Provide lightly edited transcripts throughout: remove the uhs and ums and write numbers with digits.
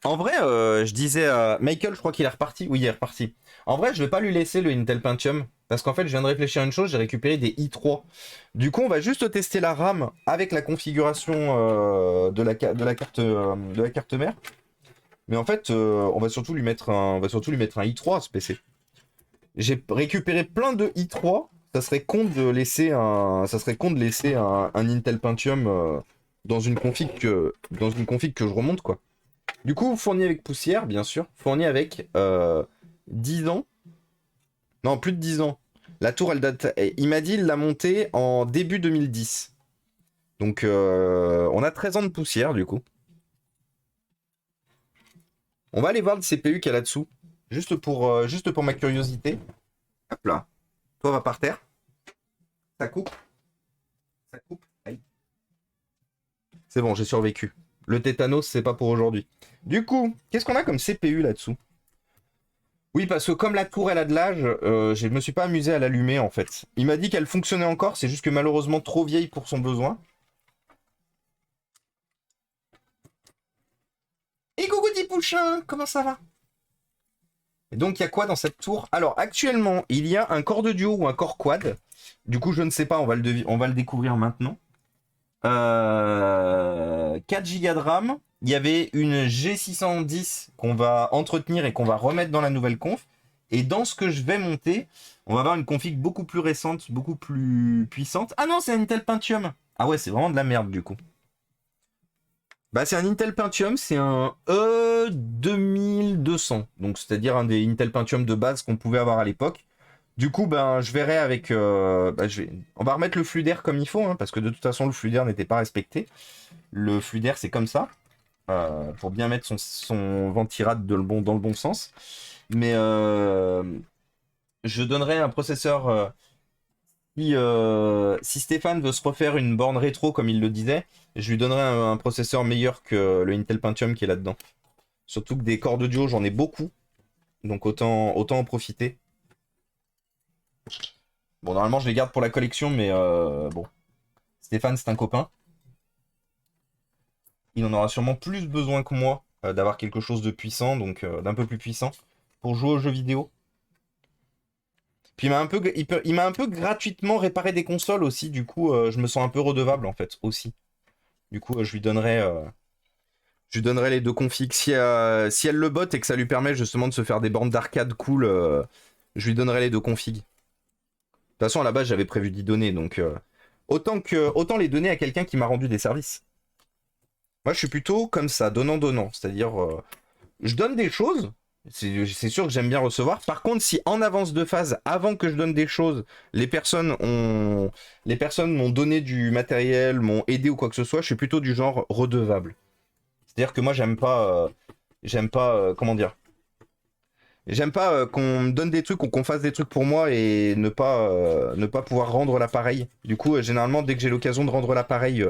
En vrai, je disais à Michael, je crois qu'il est reparti. Oui, il est reparti. En vrai, je vais pas lui laisser le Intel Pentium. Parce qu'en fait, je viens de réfléchir à une chose, j'ai récupéré des i3. Du coup, on va juste tester la RAM avec la configuration de la carte mère. Mais en fait, on va surtout lui mettre un i3 à ce PC. J'ai récupéré plein de i3. Ça serait con de laisser un Intel Pentium dans une config que je remonte, quoi. Du coup, fourni avec poussière, bien sûr. Fourni avec 10 ans. Non, plus de 10 ans. La tour, elle date. Il m'a dit il l'a montée en début 2010. Donc, on a 13 ans de poussière, du coup. On va aller voir le CPU qu'il y a là-dessous. Juste pour ma curiosité. Hop là. Toi, va par terre. Ça coupe. Ça coupe. Aïe. C'est bon, j'ai survécu. Le tétanos, c'est pas pour aujourd'hui. Du coup, qu'est-ce qu'on a comme CPU là-dessous? Oui, parce que comme la tour elle a de l'âge, je me suis pas amusé à l'allumer en fait. Il m'a dit qu'elle fonctionnait encore, c'est juste que malheureusement trop vieille pour son besoin. Et coucou petit pouchin, comment ça va? Et donc il y a quoi dans cette tour? Alors actuellement, il y a un corps de duo ou un corps quad. Du coup, je ne sais pas, on va le découvrir maintenant. 4 Go de RAM. Il y avait une G610 qu'on va entretenir et qu'on va remettre dans la nouvelle conf. Et dans ce que je vais monter, on va avoir une config beaucoup plus récente, beaucoup plus puissante. Ah non, c'est un Intel Pentium. Ah ouais, c'est vraiment de la merde du coup. Bah c'est un Intel Pentium, c'est un E2200. Donc c'est-à-dire un des Intel Pentium de base qu'on pouvait avoir à l'époque. Du coup, ben, je verrai avec. On va remettre le flux d'air comme il faut, hein, parce que de toute façon, le flux d'air n'était pas respecté. Le flux d'air, c'est comme ça, pour bien mettre son ventirad dans le bon sens. Mais je donnerai un processeur. Si Stéphane veut se refaire une borne rétro, comme il le disait, je lui donnerai un processeur meilleur que le Intel Pentium qui est là-dedans. Surtout que des corps de duo, j'en ai beaucoup. Donc autant en profiter. Bon, normalement, je les garde pour la collection, mais bon. Stéphane, c'est un copain. Il en aura sûrement plus besoin que moi d'avoir quelque chose de puissant, donc d'un peu plus puissant, pour jouer aux jeux vidéo. Puis il m'a un peu gratuitement réparé des consoles aussi, du coup, je me sens un peu redevable en fait, aussi. Du coup, je lui donnerai les deux configs. Si elle le botte et que ça lui permet justement de se faire des bornes d'arcade cool, je lui donnerai les deux configs. De toute façon, à la base, j'avais prévu d'y donner, donc autant les donner à quelqu'un qui m'a rendu des services. Moi, je suis plutôt comme ça, donnant-donnant. C'est-à-dire, je donne des choses. C'est sûr que j'aime bien recevoir. Par contre, si en avance de phase, avant que je donne des choses, les personnes m'ont donné du matériel, m'ont aidé ou quoi que ce soit, je suis plutôt du genre redevable. C'est-à-dire que moi, j'aime pas, comment dire, j'aime pas qu'on me donne des trucs ou qu'on fasse des trucs pour moi et ne pas pouvoir rendre l'appareil. Du coup, généralement, dès que j'ai l'occasion de rendre l'appareil,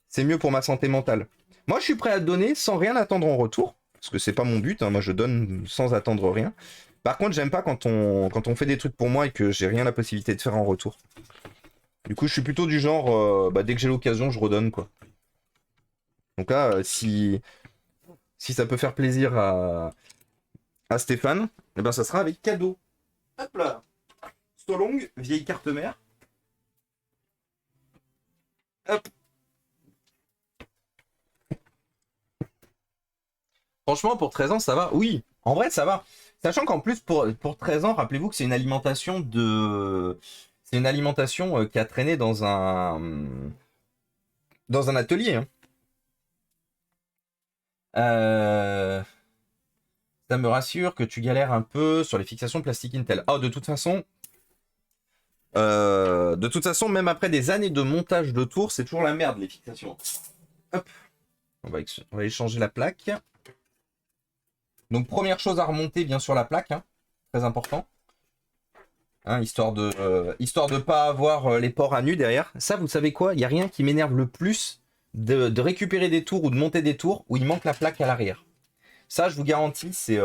c'est mieux pour ma santé mentale. Moi, je suis prêt à donner sans rien attendre en retour, parce que c'est pas mon but, hein. Moi, je donne sans attendre rien. Par contre, j'aime pas quand on fait des trucs pour moi et que j'ai rien la possibilité de faire en retour. Du coup, je suis plutôt du genre, dès que j'ai l'occasion, je redonne, quoi. Donc là, si ça peut faire plaisir à Stéphane, eh ben, ça sera avec cadeau. Hop là. Stolong, vieille carte mère. Hop. Franchement, pour 13 ans, ça va. Oui, en vrai, ça va. Sachant qu'en plus, pour 13 ans, rappelez-vous que c'est une alimentation de. C'est une alimentation qui a traîné dans un atelier, hein. Euh, Ça me rassure que tu galères un peu sur les fixations plastique Intel. Oh, de toute façon, même après des années de montage de tours, c'est toujours la merde, les fixations. Hop. On va échanger la plaque. Donc, première chose à remonter, bien sûr, la plaque, hein. Très important. Hein, histoire de pas avoir les ports à nu derrière. Ça, vous savez quoi? Il n'y a rien qui m'énerve le plus de récupérer des tours ou de monter des tours où il manque la plaque à l'arrière. Ça, je vous garantis,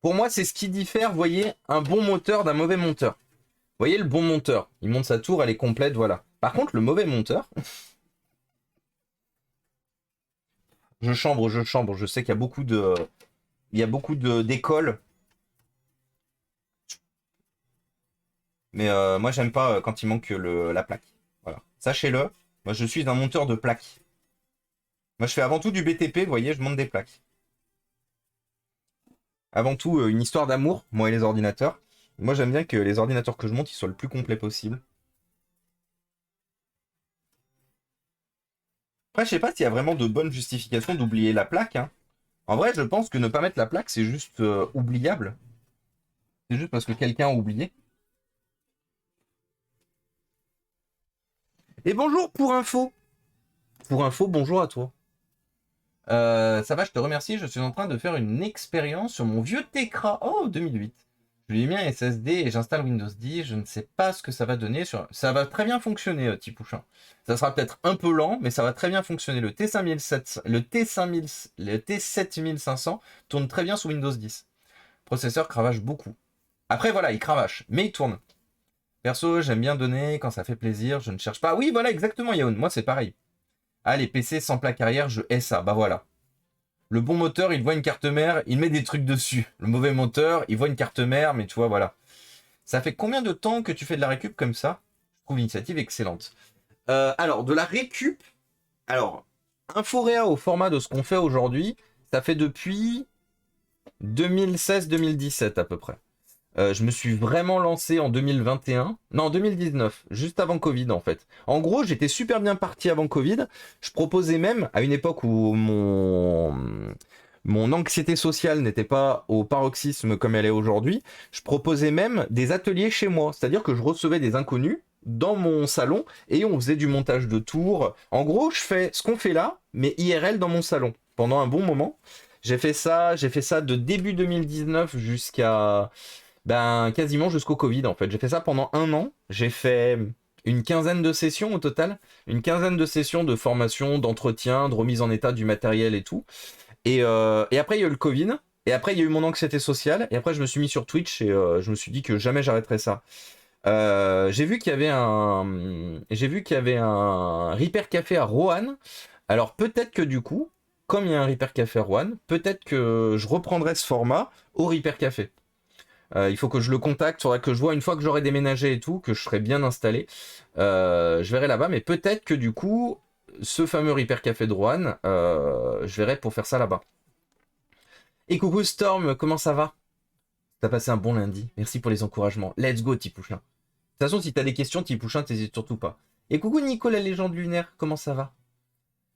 pour moi, c'est ce qui diffère, vous voyez, un bon monteur d'un mauvais monteur. Vous voyez, le bon monteur, il monte sa tour, elle est complète, voilà. Par contre, le mauvais monteur, Je chambre, je chambre. Je sais qu'il y a beaucoup de... Il y a beaucoup d'écoles. Mais moi, j'aime pas quand il manque la plaque. Voilà. Sachez-le, moi, je suis un monteur de plaques. Moi, je fais avant tout du BTP, vous voyez, je monte des plaques. Avant tout, une histoire d'amour, moi et les ordinateurs. Moi, j'aime bien que les ordinateurs que je monte, ils soient le plus complets possible. Après, je sais pas s'il y a vraiment de bonnes justifications d'oublier la plaque, hein. En vrai, je pense que ne pas mettre la plaque, c'est juste oubliable. C'est juste parce que quelqu'un a oublié. Et bonjour pour info. Pour info, bonjour à toi. Ça va, je te remercie. Je suis en train de faire une expérience sur mon vieux Tecra. Oh, 2008. Je lui ai mis un SSD et j'installe Windows 10. Je ne sais pas ce que ça va donner. Ça va très bien fonctionner, Tipouchin. Ça sera peut-être un peu lent, mais ça va très bien fonctionner. Le T5700, le T7500 tourne très bien sous Windows 10. Processeur cravache beaucoup. Après, voilà, il cravache, mais il tourne. Perso, j'aime bien donner quand ça fait plaisir. Je ne cherche pas. Oui, voilà, exactement, Yaoun. Moi, c'est pareil. Ah, les PC sans plaque arrière, je hais ça. Bah voilà. Le bon moteur, il voit une carte mère, il met des trucs dessus. Le mauvais moteur, il voit une carte mère, mais tu vois, voilà. Ça fait combien de temps que tu fais de la récup comme ça? Je trouve l'initiative excellente. Alors, de la récup, alors, Inforéa au format de ce qu'on fait aujourd'hui, ça fait depuis 2016-2017 à peu près. Je me suis vraiment lancé en 2021, non en 2019, juste avant Covid en fait. En gros, j'étais super bien parti avant Covid. Je proposais même, à une époque où mon anxiété sociale n'était pas au paroxysme comme elle est aujourd'hui, je proposais même des ateliers chez moi. C'est-à-dire que je recevais des inconnus dans mon salon et on faisait du montage de tours. En gros, je fais ce qu'on fait là, mais IRL dans mon salon pendant un bon moment. J'ai fait ça de début 2019 jusqu'à quasiment jusqu'au Covid en fait. J'ai fait ça pendant un an. J'ai fait une quinzaine de sessions au total. Une quinzaine de sessions de formation, d'entretien, de remise en état du matériel et tout. Et après, il y a eu le Covid. Et après, il y a eu mon anxiété sociale. Et après, je me suis mis sur Twitch et je me suis dit que jamais j'arrêterais ça. J'ai vu qu'il y avait un Repair Café à Roanne. Alors peut-être que du coup, comme il y a un Repair Café à Roanne, peut-être que je reprendrai ce format au Repair Café. Il faut que je le contacte, il faudra que je vois une fois que j'aurai déménagé et tout, que je serai bien installé. Je verrai là-bas, mais peut-être que du coup, ce fameux Repair Café de Rouen, je verrai pour faire ça là-bas. Et coucou Storm, comment ça va? T'as passé un bon lundi, merci pour les encouragements. Let's go Tipouchin. De toute façon, si t'as des questions, Tipouchin, t'hésites surtout pas. Et coucou Nico, la légende lunaire, comment ça va?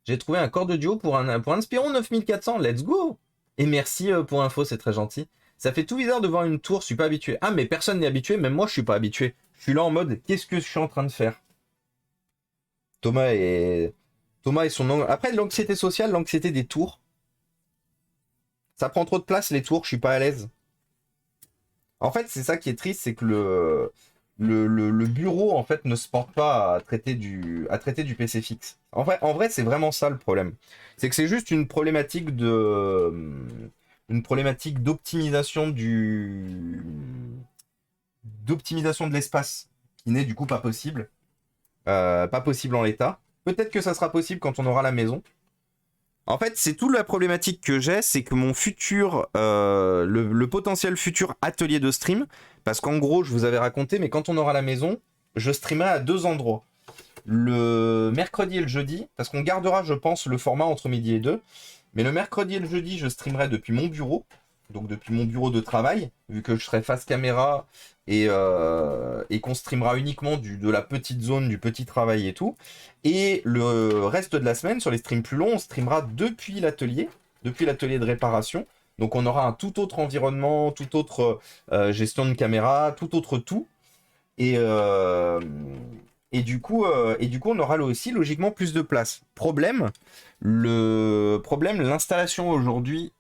J'ai trouvé un corps de duo pour un Spiron 9400, let's go! Et merci pour info, c'est très gentil. Ça fait tout bizarre de voir une tour, je suis pas habitué. Ah, mais personne n'est habitué, même moi je suis pas habitué. Je suis là en mode, qu'est-ce que je suis en train de faire? Thomas et son... Après, l'anxiété sociale, l'anxiété des tours. Ça prend trop de place, les tours, je suis pas à l'aise. En fait, c'est ça qui est triste, c'est que le bureau, en fait, ne se porte pas à traiter du PC fixe. En vrai c'est vraiment ça le problème. C'est que c'est juste une problématique d'optimisation d'optimisation de l'espace qui n'est du coup pas possible. Pas possible en l'état. Peut-être que ça sera possible quand on aura la maison. En fait, c'est toute la problématique que j'ai, c'est que mon futur, le potentiel futur atelier de stream, parce qu'en gros, je vous avais raconté, mais quand on aura la maison, je streamerai à deux endroits. Le mercredi et le jeudi, parce qu'on gardera, je pense, le format entre midi et deux, mais le mercredi et le jeudi, je streamerai depuis mon bureau, donc depuis mon bureau de travail, vu que je serai face caméra et qu'on streamera uniquement de la petite zone, du petit travail et tout. Et le reste de la semaine, sur les streams plus longs, on streamera depuis l'atelier de réparation. Donc on aura un tout autre environnement, tout autre gestion de caméra, tout autre tout. Et, euh, et du coup, on aura là aussi logiquement plus de place. L'installation aujourd'hui,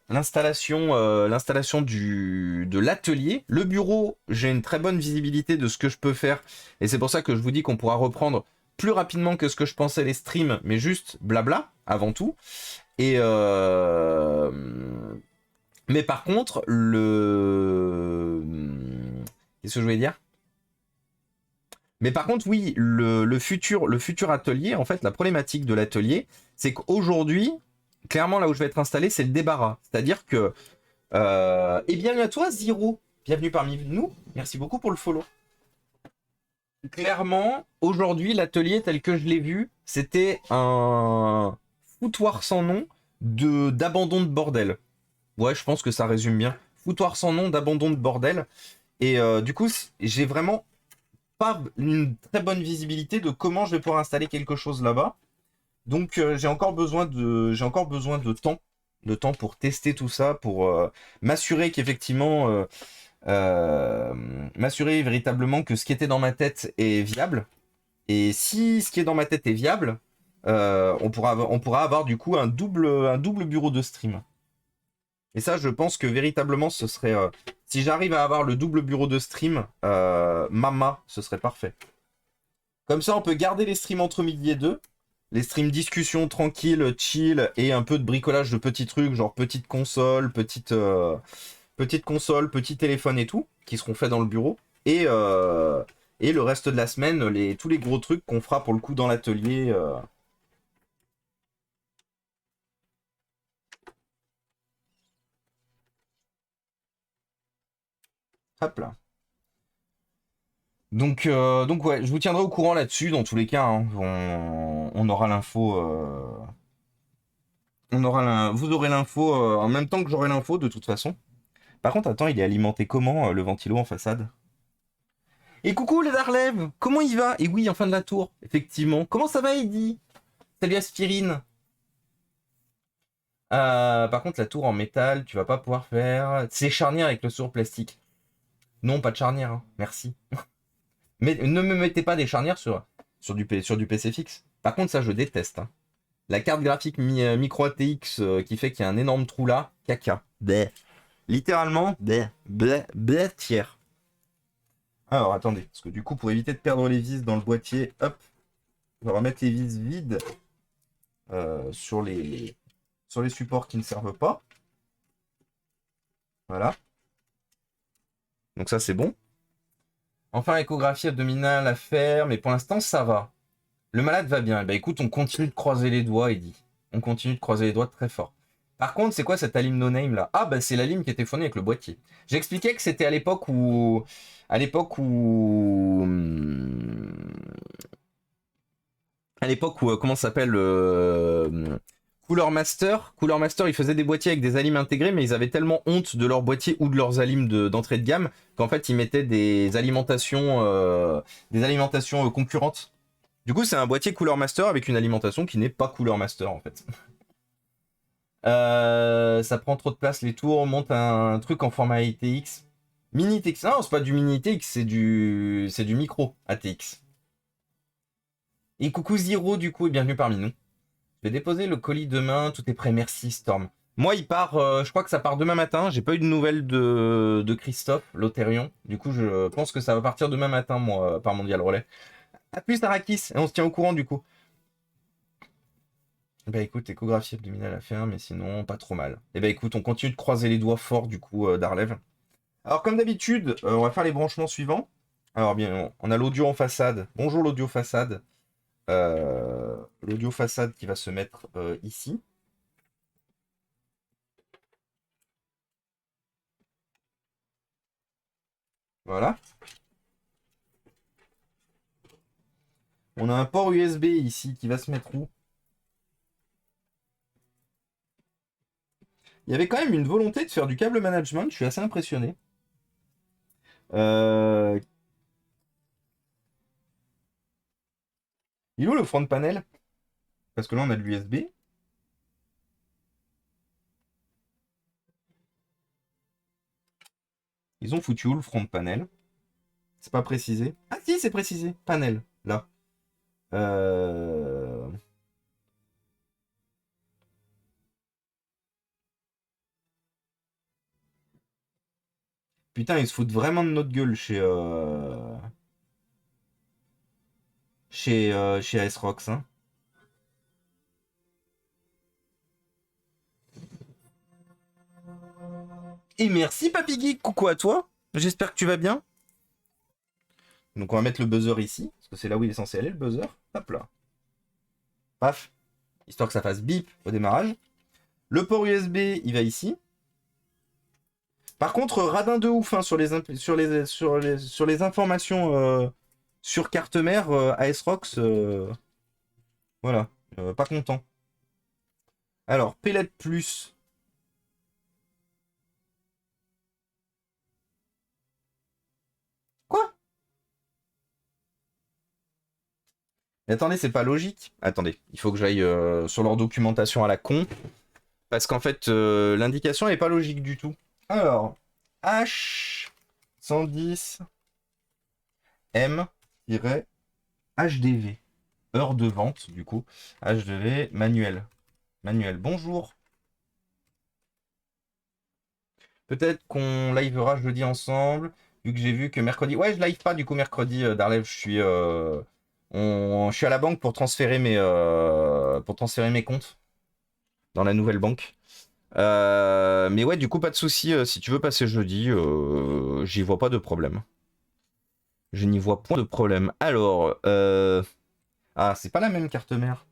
l'installation de l'atelier. Le bureau, j'ai une très bonne visibilité de ce que je peux faire. Et c'est pour ça que je vous dis qu'on pourra reprendre plus rapidement que ce que je pensais les streams, mais juste blabla, avant tout. Mais par contre, qu'est-ce que je voulais dire? Mais par contre, oui, le futur atelier, en fait, la problématique de l'atelier, c'est qu'aujourd'hui, clairement, là où je vais être installé, c'est le débarras. C'est-à-dire que... et bienvenue à toi, Zero. Bienvenue parmi nous. Merci beaucoup pour le follow. Clairement, aujourd'hui, l'atelier tel que je l'ai vu, c'était un foutoir sans nom d'abandon de bordel. Ouais, je pense que ça résume bien. Foutoir sans nom d'abandon de bordel. Et du coup, j'ai vraiment pas une très bonne visibilité de comment je vais pouvoir installer quelque chose là-bas. Donc j'ai encore besoin de temps pour tester tout ça, pour m'assurer qu'effectivement, euh, m'assurer véritablement que ce qui était dans ma tête est viable. Et si ce qui est dans ma tête est viable, on pourra avoir du coup un double bureau de stream. Et ça, je pense que véritablement, ce serait... si j'arrive à avoir le double bureau de stream, Mama, ce serait parfait. Comme ça, on peut garder les streams entre midi et deux. Les streams discussion tranquille, chill, et un peu de bricolage de petits trucs, genre petite console, petit téléphone et tout, qui seront faits dans le bureau. Et le reste de la semaine, tous les gros trucs qu'on fera pour le coup dans l'atelier. Hop là. Donc ouais, je vous tiendrai au courant là-dessus, dans tous les cas. Hein. On aura l'info. Vous aurez l'info en même temps que j'aurai l'info, de toute façon. Par contre, attends, il est alimenté comment, le ventilo en façade? Et coucou les Darlev, comment il va? Et oui, en fin de la tour, effectivement. Comment ça va, Eddy? Salut Aspirine. Par contre, la tour en métal, tu vas pas pouvoir faire. C'est charnière avec le sourd plastique. Non, pas de charnière, hein. Merci. Mais ne me mettez pas des charnières sur du PC fixe. Par contre, ça, je déteste. Hein. La carte graphique micro ATX qui fait qu'il y a un énorme trou là, caca. Bleh. Littéralement, bleh, bleh, bleh, tiers. Alors, attendez, parce que du coup, pour éviter de perdre les vis dans le boîtier, hop, on va remettre les vis vides sur les supports qui ne servent pas. Voilà. Donc ça, c'est bon. Enfin, échographie abdominale à faire, mais pour l'instant, ça va. Le malade va bien. Bah écoute, on continue de croiser les doigts, Eddy. On continue de croiser les doigts très fort. Par contre, c'est quoi cette alim no name là? Ah bah c'est la lime qui était fournie avec le boîtier. J'expliquais que c'était à l'époque où... À l'époque où... À l'époque où... comment ça s'appelle Cooler Master. Cooler Master, ils faisaient des boîtiers avec des alimes intégrés, mais ils avaient tellement honte de leur boîtier ou de leurs alimes d'entrée de gamme qu'en fait ils mettaient des alimentations concurrentes. Du coup, c'est un boîtier Cooler Master avec une alimentation qui n'est pas Cooler Master en fait. Ça prend trop de place les tours, on monte un truc en format ATX. Mini ATX, non, c'est pas du mini ATX, c'est du micro ATX. Et coucou Zero du coup et bienvenue parmi nous. Je vais déposer le colis demain, tout est prêt, merci Storm. Moi il part, je crois que ça part demain matin, j'ai pas eu de nouvelles de Christophe, l'Otérion. Du coup je pense que ça va partir demain matin moi, par Mondial Relais. A plus Arakis, et on se tient au courant du coup. Bah écoute, échographie abdominale à faire, mais sinon pas trop mal. Et bah écoute, on continue de croiser les doigts fort du coup d'Arlev. Alors comme d'habitude, on va faire les branchements suivants. Alors bien, on a l'audio en façade. Bonjour l'audio façade. L'audio façade qui va se mettre ici. Voilà. On a un port USB ici qui va se mettre où? Il y avait quand même une volonté de faire du câble management, je suis assez impressionné. Il est où le front panel? Parce que là on a de l'USB. Ils ont foutu où le front panel? C'est pas précisé. Ah si, c'est précisé. Panel, là. Euh... Putain, ils se foutent vraiment de notre gueule chez AS-Rox. Hein. Et merci Papy Geek, coucou à toi. J'espère que tu vas bien. Donc on va mettre le buzzer ici, parce que c'est là où il est censé aller le buzzer. Hop là. Paf. Histoire que ça fasse bip au démarrage. Le port USB, il va ici. Par contre, radin de ouf hein, sur les informations sur carte mère ASRox. Voilà, pas content. Alors, Pellet Plus. Quoi? Mais attendez, c'est pas logique. Attendez, il faut que j'aille sur leur documentation à la con. Parce qu'en fait, l'indication n'est pas logique du tout. Alors, H110 M-HDV. Heure de vente, du coup. HDV manuel. Manuel, bonjour. Peut-être qu'on livera jeudi ensemble, vu que j'ai vu que mercredi... Ouais, je live pas du coup mercredi, Darlev, je suis à la banque pour transférer mes comptes dans la nouvelle banque. Mais ouais, du coup, pas de souci. Si tu veux passer jeudi, j'y vois pas de problème. Je n'y vois point de problème. Alors, ah, c'est pas la même carte mère.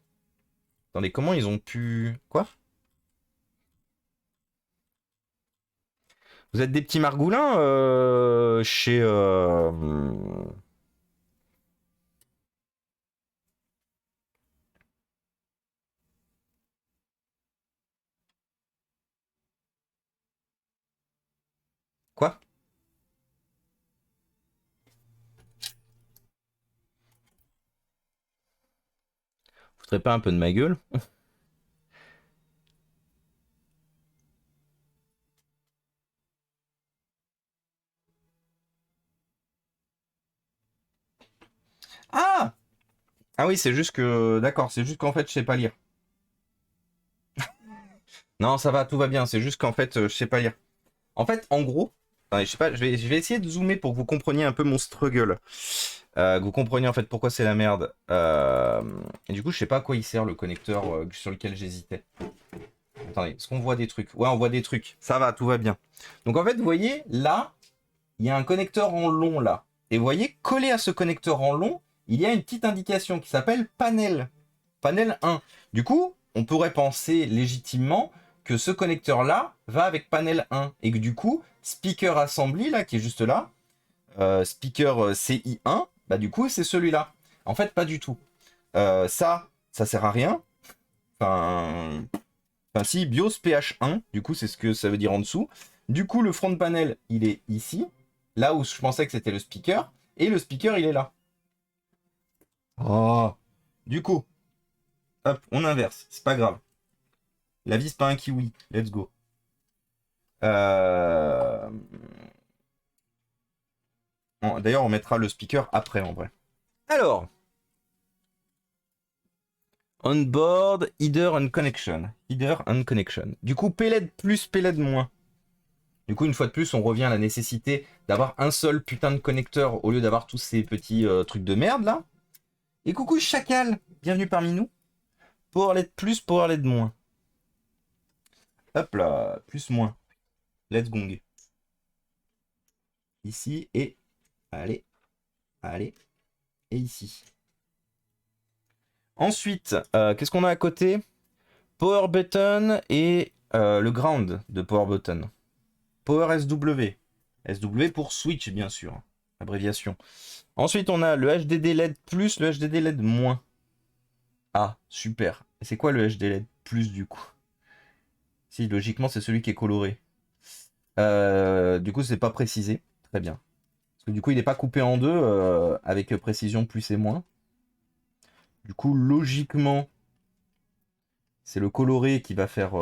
Attendez, comment ils ont pu... Quoi? Vous êtes des petits margoulins chez... Quoi? Vous foutez pas un peu de ma gueule? Ah! Ah oui, c'est juste que... D'accord, c'est juste qu'en fait, je sais pas lire. Non, ça va, tout va bien. C'est juste qu'en fait, je sais pas lire. En fait, en gros... Attendez, je sais pas, je vais essayer de zoomer pour que vous compreniez un peu mon struggle. Que vous compreniez en fait pourquoi c'est la merde. Et du coup, je sais pas à quoi il sert le connecteur sur lequel j'hésitais. Attendez, est-ce qu'on voit des trucs? Ouais, on voit des trucs. Ça va, tout va bien. Donc en fait, vous voyez, là, il y a un connecteur en long, là. Et vous voyez, collé à ce connecteur en long, il y a une petite indication qui s'appelle panel. Panel 1. Du coup, on pourrait penser légitimement que ce connecteur-là va avec panel 1. Et que du coup, speaker assembly, là, qui est juste là, speaker CI1, bah du coup, c'est celui-là. En fait, pas du tout. Ça sert à rien. Enfin, si, BIOS PH1, du coup, c'est ce que ça veut dire en dessous. Du coup, le front panel, il est ici, là où je pensais que c'était le speaker, et le speaker, il est là. Oh. Du coup, hop, on inverse, c'est pas grave. La vie, c'est pas un kiwi, let's go. D'ailleurs, on mettra le speaker après, en vrai. Alors, onboard, header and connection. Header and connection. Du coup, PLED plus, PLED moins. Du coup, une fois de plus, on revient à la nécessité d'avoir un seul putain de connecteur au lieu d'avoir tous ces petits trucs de merde là. Et coucou Chacal, bienvenue parmi nous. PowerLED plus, PowerLED moins. Hop là, plus, moins. Let's gong. Ici et... Allez, allez, et ici. Ensuite, qu'est-ce qu'on a à côté? Power Button et le ground de Power Button. Power SW. SW pour Switch, bien sûr. Abréviation. Ensuite, on a le HDD LED plus, le HDD LED moins. Ah, super. Et c'est quoi le HDD LED plus du coup? Si, logiquement, c'est celui qui est coloré. Du coup, c'est pas précisé. Très bien. Parce que du coup, il n'est pas coupé en deux avec précision plus et moins. Du coup, logiquement, c'est le coloré qui va faire...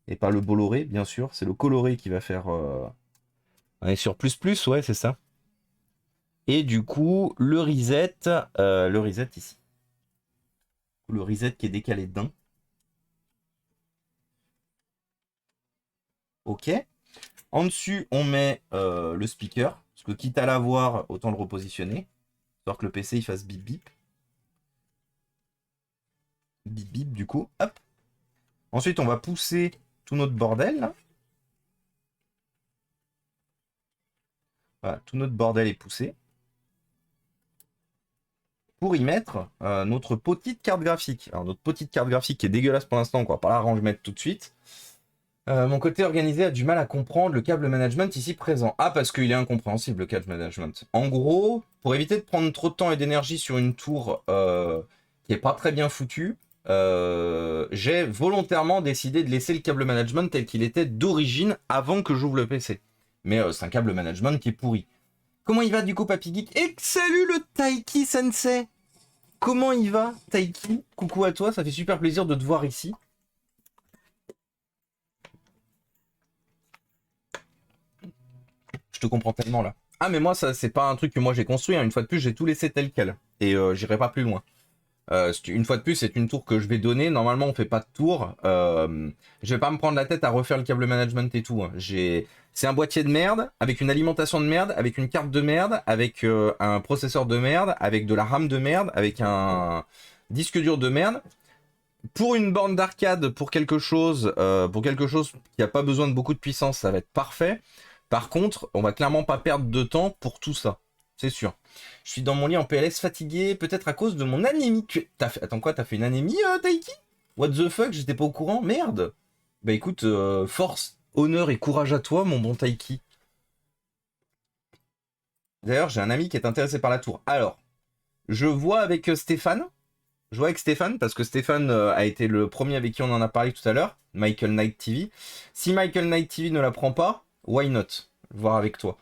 et pas le boloré, bien sûr. C'est le coloré qui va faire... On est sur plus plus, ouais, c'est ça. Et du coup, le reset ici. Le reset qui est décalé d'un. Ok. En dessus, on met le speaker. Parce que quitte à l'avoir, autant le repositionner. Histoire que le PC il fasse bip bip. Bip bip du coup. Hop. Ensuite, on va pousser tout notre bordel là. Voilà, tout notre bordel est poussé. pour y mettre notre petite carte graphique. Alors notre petite carte graphique qui est dégueulasse pour l'instant, quoi, pas la mettre tout de suite. Mon côté organisé a du mal à comprendre le câble management ici présent. Ah, parce qu'il est incompréhensible le câble management. En gros, pour éviter de prendre trop de temps et d'énergie sur une tour qui est pas très bien foutue, j'ai volontairement décidé de laisser le câble management tel qu'il était d'origine avant que j'ouvre le PC. Mais c'est un câble management qui est pourri. Comment il va du coup, Papy Geek? Et salut le Taiki Sensei! Comment il va, Taiki? Coucou à toi, ça fait super plaisir de te voir ici. Je te comprends tellement là. Ah mais moi ça c'est pas un truc que moi j'ai construit, hein. Une fois de plus j'ai tout laissé tel quel. Et j'irai pas plus loin. Une fois de plus c'est une tour que je vais donner. Normalement on fait pas de tour. Je vais pas me prendre la tête à refaire le câble management et tout, hein. C'est un boîtier de merde, avec une alimentation de merde, avec une carte de merde, avec un processeur de merde, avec de la RAM de merde, avec un disque dur de merde. Pour une borne d'arcade, pour quelque chose qui a pas besoin de beaucoup de puissance, ça va être parfait. Par contre, on va clairement pas perdre de temps pour tout ça. C'est sûr. Je suis dans mon lit en PLS fatigué, peut-être à cause de mon anémie. Attends quoi, t'as fait une anémie, Taiki? What the fuck, j'étais pas au courant? Merde. Bah écoute, force, honneur et courage à toi, mon bon Taiki. D'ailleurs, j'ai un ami qui est intéressé par la tour. Alors, je vois avec Stéphane. Je vois avec Stéphane, parce que Stéphane a été le premier avec qui on en a parlé tout à l'heure. Michael Knight TV. Si Michael Knight TV ne la prend pas, why not? Voir avec toi.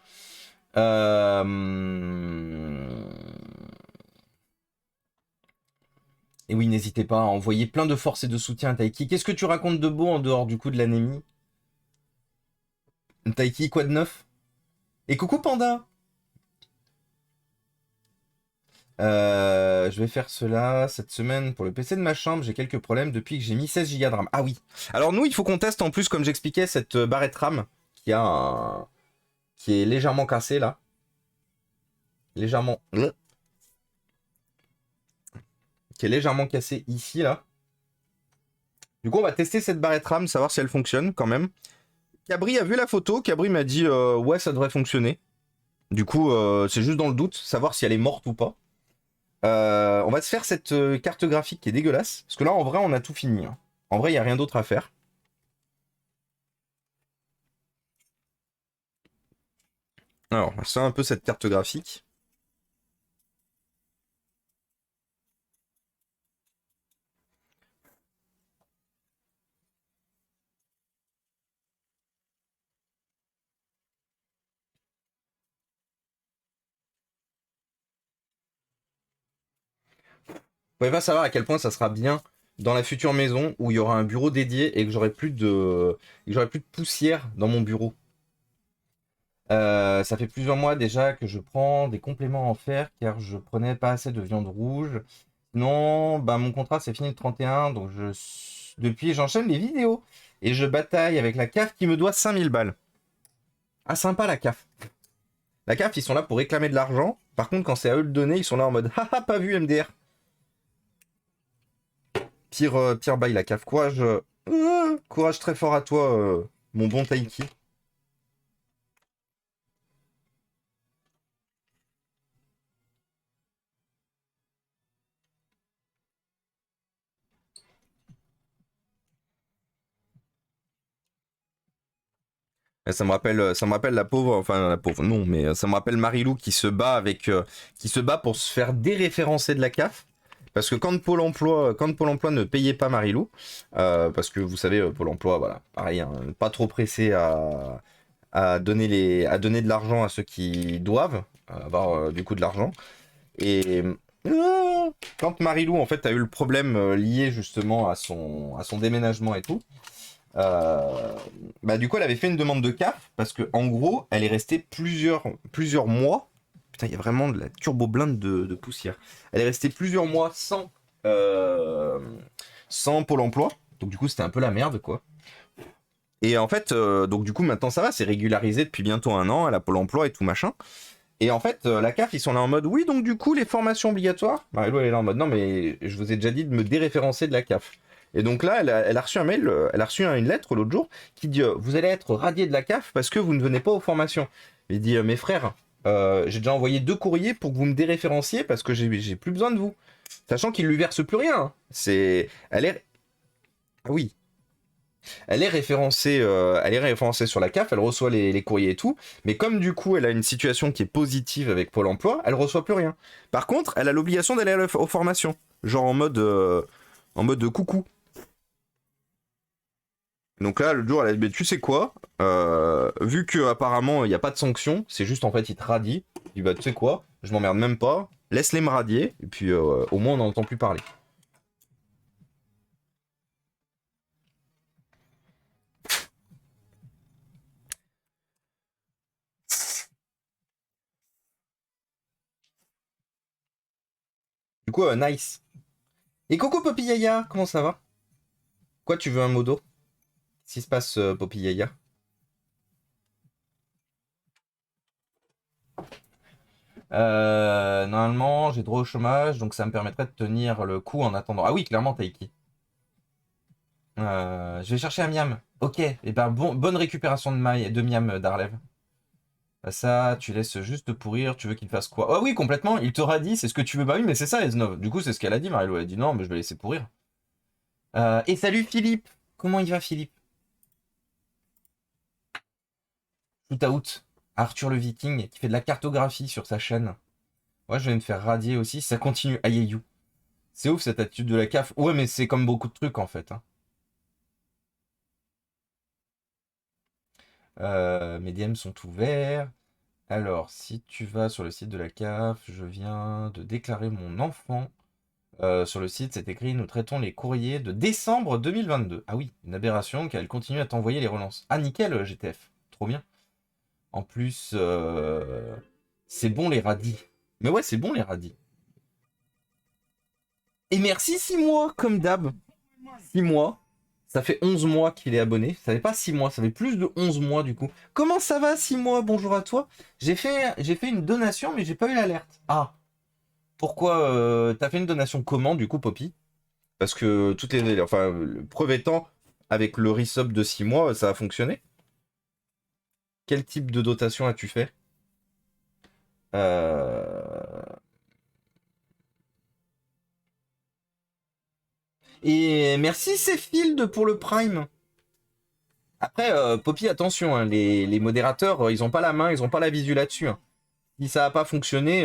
Et oui, n'hésitez pas à envoyer plein de force et de soutien à Taiki. Qu'est-ce que tu racontes de beau en dehors du coup de l'anémie? Taiki, quoi de neuf? Et coucou Panda! Je vais faire cela cette semaine pour le PC de ma chambre. J'ai quelques problèmes depuis que j'ai mis 16 Go de RAM. Ah oui. Alors nous, il faut qu'on teste en plus, comme j'expliquais, cette barrette RAM qui est légèrement cassée là. Légèrement. Qui est légèrement cassée ici là. Du coup, on va tester cette barrette RAM, savoir si elle fonctionne quand même. Cabri a vu la photo. Cabri m'a dit ouais, ça devrait fonctionner. Du coup, c'est juste dans le doute, savoir si elle est morte ou pas. On va se faire cette carte graphique qui est dégueulasse. Parce que là, en vrai, on a tout fini, hein. En vrai, il n'y a rien d'autre à faire. Alors, c'est un peu cette carte graphique. Vous pouvez pas savoir à quel point ça sera bien dans la future maison où il y aura un bureau dédié et que j'aurai plus de poussière dans mon bureau. Ça fait plusieurs mois déjà que je prends des compléments en fer car je prenais pas assez de viande rouge. Non, bah mon contrat c'est fini le 31, donc depuis j'enchaîne les vidéos et je bataille avec la CAF qui me doit 5000 balles. Ah sympa la CAF. La CAF ils sont là pour réclamer de l'argent. Par contre quand c'est à eux de donner, ils sont là en mode haha pas vu MDR. Pire bail la CAF. Courage, courage très fort à toi, mon bon Taiki. Et ça me rappelle la pauvre, enfin la pauvre, non, mais ça me rappelle Marilou qui se bat qui se bat pour se faire déréférencer de la CAF. Parce que quand Pôle Emploi ne payait pas Marilou, parce que vous savez, Pôle Emploi, voilà, pareil, hein, pas trop pressé à donner de l'argent à ceux qui doivent avoir du coup de l'argent. Et quand Marilou en fait a eu le problème lié justement à son déménagement et tout, bah du coup elle avait fait une demande de CAF parce que en gros elle est restée plusieurs mois. Putain, il y a vraiment de la turbo blinde de poussière. Elle est restée plusieurs mois sans Pôle Emploi. Donc du coup c'était un peu la merde quoi. Et en fait, donc du coup maintenant ça va, c'est régularisé depuis bientôt 1 an, elle a Pôle Emploi et tout machin. Et en fait, la CAF, ils sont là en mode, oui, donc du coup, les formations obligatoires. Marie-Lou, elle est là en mode, non, mais je vous ai déjà dit de me déréférencer de la CAF. Et donc là, elle a reçu un mail, elle a reçu une lettre l'autre jour qui dit, vous allez être radié de la CAF parce que vous ne venez pas aux formations. Il dit, mes frères, J'ai déjà envoyé 2 courriers pour que vous me déréférenciez parce que j'ai plus besoin de vous. Sachant qu'il lui verse plus rien, hein. Elle est, ah oui, elle est référencée sur la CAF, elle reçoit les courriers et tout. Mais comme du coup, elle a une situation qui est positive avec Pôle Emploi, elle reçoit plus rien. Par contre, elle a l'obligation d'aller aux formations, genre en mode de coucou. Donc là, le jour, elle a dit, mais tu sais quoi, vu que apparemment il n'y a pas de sanction, c'est juste en fait il te radie. Il dit bah tu sais quoi, je m'emmerde même pas, laisse-les me radier et puis au moins on n'en entend plus parler. Du coup, nice. Et coucou Poppy Yaya, comment ça va? Quoi, tu veux un modo? Qu'est-ce qui se passe, Poppy Yaya? Normalement, j'ai droit au chômage, donc ça me permettrait de tenir le coup en attendant. Ah oui, clairement, Taiki. Je vais chercher un miam. Ok, et ben bonne récupération de miam d'Arlev. Bah ça, tu laisses juste pourrir, tu veux qu'il fasse quoi? Ah oui, complètement, il t'aura dit, c'est ce que tu veux. Bah oui, mais c'est ça, Eznov. Du coup, c'est ce qu'elle a dit, Marilou. Elle a dit non, mais je vais laisser pourrir. Et salut Philippe! Comment il va, Philippe? Tout out. Arthur le Viking, qui fait de la cartographie sur sa chaîne. Ouais, je vais me faire radier aussi, ça continue. Aïe c'est ouf cette attitude de la CAF. Ouais, mais c'est comme beaucoup de trucs en fait, hein. Mes DM sont ouverts. Alors, si tu vas sur le site de la CAF, je viens de déclarer mon enfant. Sur le site, c'est écrit: nous traitons les courriers de décembre 2022. Ah oui, une aberration qu'elle continue à t'envoyer les relances. Ah nickel, GTF. Trop bien. En plus, c'est bon les radis. Mais ouais, c'est bon les radis. Et merci 6 mois, comme d'hab. 6 mois. Ça fait 11 mois qu'il est abonné. Ça fait pas 6 mois, ça fait plus de 11 mois du coup. Comment ça va 6 mois? Bonjour à toi. J'ai fait une donation, mais j'ai pas eu l'alerte. Ah, pourquoi t'as fait une donation comment du coup, Poppy? Parce que enfin, le preuve étant, avec le resub de 6 mois, ça a fonctionné. Quel type de dotation as-tu fait? Euh, Et merci Céphilde pour le Prime. Après, Poppy, attention, hein, les modérateurs, ils ont pas la main, ils ont pas la visu là-dessus, hein. Si ça n'a pas fonctionné,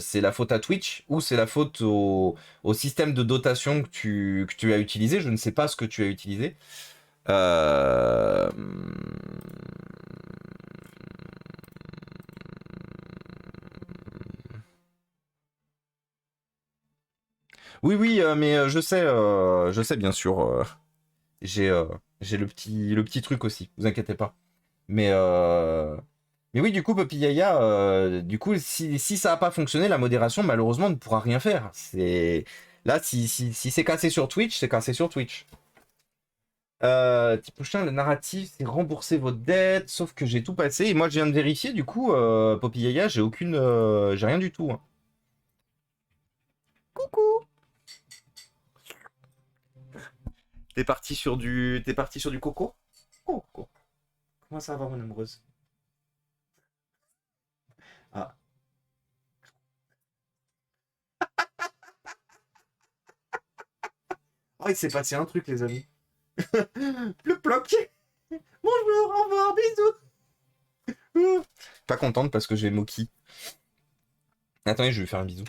c'est la faute à Twitch ou c'est la faute au système de dotation que tu as utilisé. Je ne sais pas ce que tu as utilisé. Euh, Oui, oui, mais je sais bien sûr. J'ai j'ai le petit truc aussi, vous inquiétez pas. Mais, euh, mais oui, du coup, Poppy Yaya, du coup, si ça n'a pas fonctionné, la modération, malheureusement, ne pourra rien faire. Là, si c'est cassé sur Twitch, c'est cassé sur Twitch. Petit prochain, le narratif, c'est rembourser votre dette, sauf que j'ai tout passé. Et moi, je viens de vérifier, du coup, Poppy Yaya, j'ai rien du tout, hein. Coucou! T'es parti sur du coco? Coco. Comment ça va, mon amoureuse? Ah. Oh, il s'est passé un truc, les amis. Le bloc. Bonjour, au revoir, bisous. Pas contente parce que j'ai Moki. Attendez, je vais lui faire un bisou.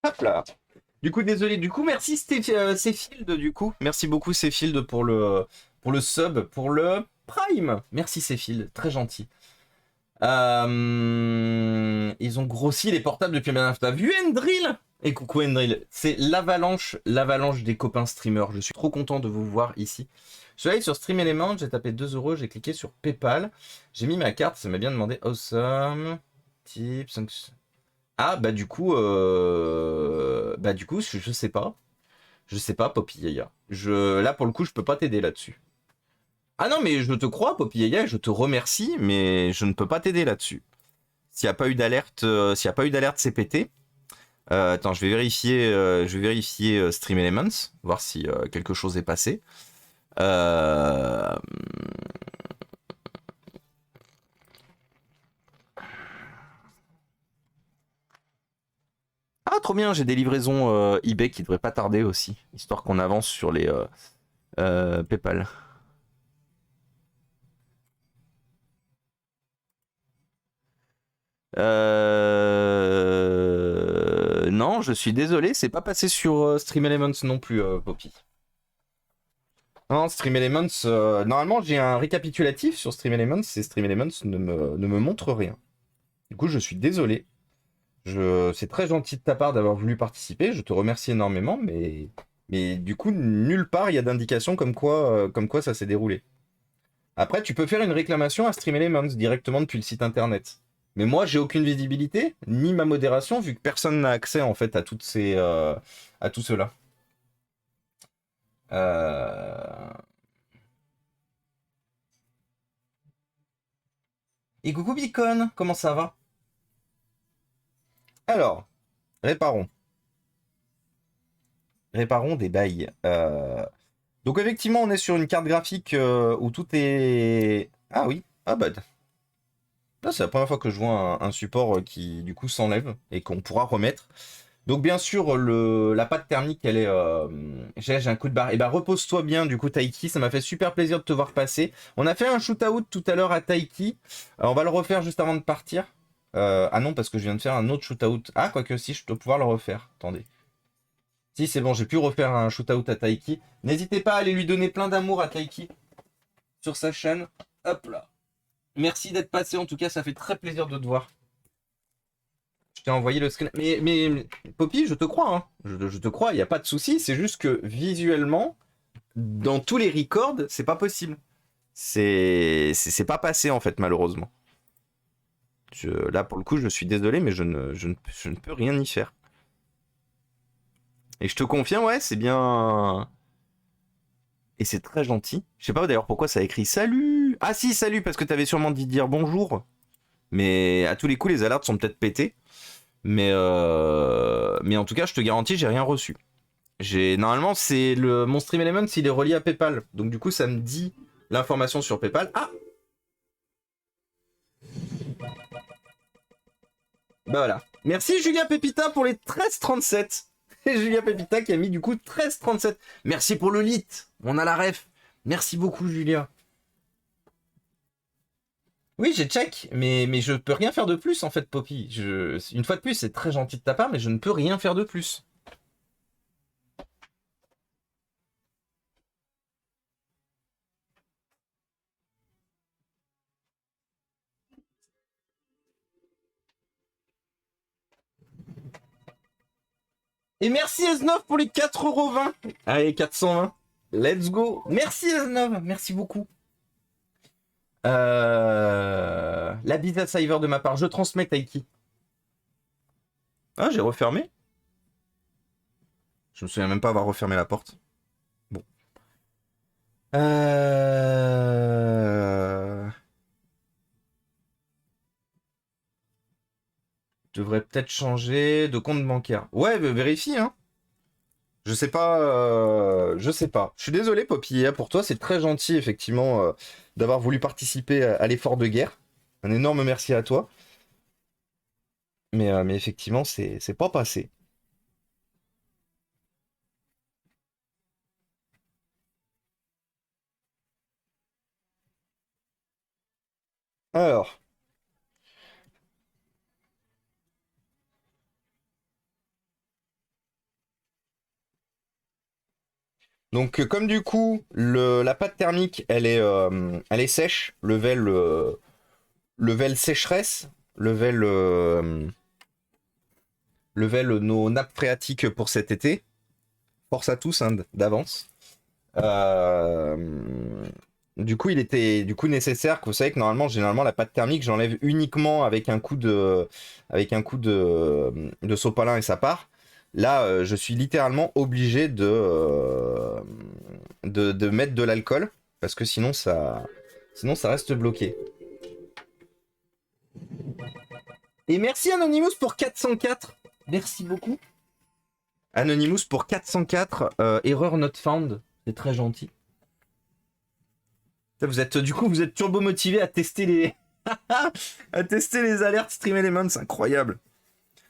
Hop là. Du coup, désolé. Du coup, merci Céfield, du coup. Merci beaucoup Céfield pour le sub, pour le Prime. Merci Céfield, très gentil. Ils ont grossi les portables depuis maintenant. T'as vu Endrill? Et coucou Endrill. C'est l'avalanche des copains streamers. Je suis trop content de vous voir ici. Je suis allé sur Stream Element, j'ai tapé 2 euros, j'ai cliqué sur PayPal. J'ai mis ma carte, ça m'a bien demandé awesome. Tips. Ah bah du coup, je sais pas. Je sais pas, Poppy Yaya. Là pour le coup, je peux pas t'aider là-dessus. Ah non, mais je te crois, Poppy Yaya, je te remercie, mais je ne peux pas t'aider là-dessus. S'il n'y a pas eu d'alerte, CPT. Attends, je vais vérifier Stream Elements, voir si quelque chose est passé. Euh, Ah, trop bien, j'ai des livraisons eBay qui devraient pas tarder aussi, histoire qu'on avance sur les PayPal. Non, je suis désolé, c'est pas passé sur Stream Elements non plus, Poppy. Non, Stream Elements, normalement j'ai un récapitulatif sur Stream Elements et Stream Elements ne me montre rien. Du coup, je suis désolé. C'est très gentil de ta part d'avoir voulu participer, je te remercie énormément, mais du coup, nulle part il y a d'indication comme quoi ça s'est déroulé. Après, tu peux faire une réclamation à Stream Elements directement depuis le site internet. Mais moi, j'ai aucune visibilité, ni ma modération, vu que personne n'a accès en fait à tout cela. Euh... Et coucou Beacon, comment ça va? Alors, réparons. Réparons des bails. Donc effectivement, on est sur une carte graphique où tout est... Ah oui, ah bah... Là, c'est la première fois que je vois un support qui du coup s'enlève et qu'on pourra remettre. Donc bien sûr, la pâte thermique, elle est... j'ai un coup de barre. Et bah repose-toi bien du coup Taiki, ça m'a fait super plaisir de te voir passer. On a fait un shoot-out tout à l'heure à Taiki. On va le refaire juste avant de partir. Ah non, parce que je viens de faire un autre shoot-out. Ah, quoique si, je dois pouvoir le refaire. Attendez. Si, c'est bon, j'ai pu refaire un shoot-out à Taiki. N'hésitez pas à aller lui donner plein d'amour à Taiki sur sa chaîne. Hop là. Merci d'être passé, en tout cas, ça fait très plaisir de te voir. Je t'ai envoyé le screen. Mais Poppy, je te crois, hein. Je te crois, il n'y a pas de souci. C'est juste que visuellement, dans tous les records, c'est pas possible. C'est pas passé, en fait, malheureusement. Là, pour le coup, je suis désolé, mais je ne peux rien y faire. Et je te confirme, ouais, c'est bien. Et c'est très gentil. Je sais pas d'ailleurs pourquoi ça a écrit salut. Ah si, salut, parce que t'avais sûrement dit dire bonjour. Mais à tous les coups, les alertes sont peut-être pétées. Mais en tout cas, je te garantis, j'ai rien reçu. Normalement, c'est mon Stream Element, il est relié à PayPal. Donc du coup, ça me dit l'information sur PayPal. Ah, bah voilà. Merci Julia Pepita pour les 13,37. Et Julia Pepita qui a mis du coup 13,37. Merci pour le lit. On a la ref. Merci beaucoup Julia. Oui, j'ai check, mais je peux rien faire de plus en fait, Poppy. Une fois de plus, c'est très gentil de ta part, mais je ne peux rien faire de plus. Et merci S9 pour les 4,20€. Allez, 420. Let's go. Merci S9, merci beaucoup. La bise à Cyver de ma part, je transmets Taiki. Ah, j'ai refermé. Je me souviens même pas avoir refermé la porte. Bon. Je devrais peut-être changer de compte bancaire. Ouais, vérifie, hein. Je sais pas, je sais pas. Je suis désolé, Poppy. Pour toi, c'est très gentil, effectivement, d'avoir voulu participer à l'effort de guerre. Un énorme merci à toi. Mais effectivement, c'est pas passé. Alors, Donc comme du coup la pâte thermique elle est sèche, level sécheresse, level level nos nappes phréatiques pour cet été. Force à tous hein, d'avance. Euh, du coup, il était du coup nécessaire que vous savez que normalement, généralement, la pâte thermique, j'enlève uniquement avec un coup de sopalin et ça part. Là, je suis littéralement obligé de mettre de l'alcool parce que sinon ça reste bloqué. Et merci Anonymous pour 404. Merci beaucoup. Anonymous pour 404. Erreur not found. C'est très gentil. Vous êtes du coup vous êtes turbo motivé à tester les à tester les alertes Stream Elements, c'est incroyable.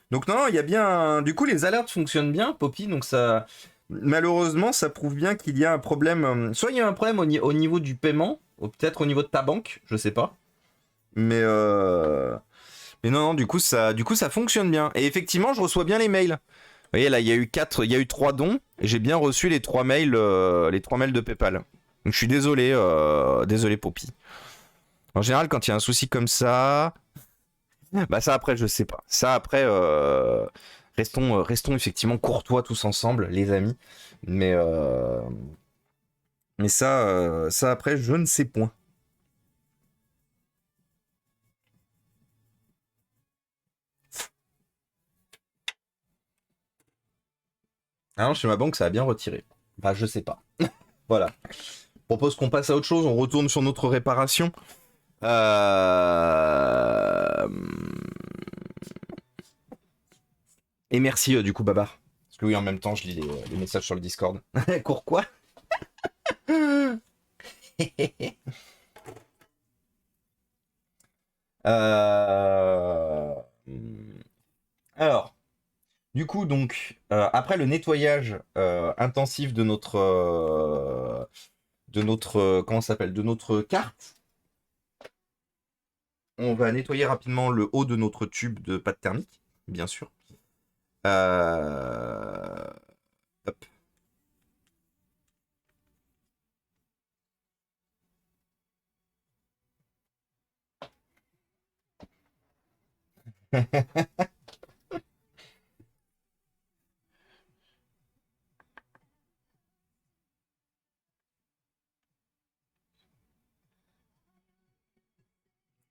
Donc non, il y a bien du coup les alertes fonctionnent bien Poppy, donc ça malheureusement ça prouve bien qu'il y a un problème soit il y a un problème au niveau du paiement ou peut-être au niveau de ta banque, je sais pas. Mais non non, du coup ça fonctionne bien et effectivement, je reçois bien les mails. Vous voyez là, il y a eu 3 dons et j'ai bien reçu les 3 mails de PayPal. Donc je suis désolé désolé Poppy. En général, quand il y a un souci comme ça, bah ça après, je sais pas. Ça après, restons effectivement courtois tous ensemble, les amis. Mais, euh, mais ça après, je ne sais point. Ah non, chez ma banque, ça a bien retiré. Bah je sais pas. Voilà. Je propose qu'on passe à autre chose, on retourne sur notre réparation. Euh... Et merci du coup Babar. Parce que oui, en même temps, je lis les messages sur le Discord. Cours quoi? Euh... Alors, du coup, donc, après le nettoyage intensif comment ça s'appelle, de notre carte, on va nettoyer rapidement le haut de notre tube de pâte thermique, bien sûr. Euh, Hop.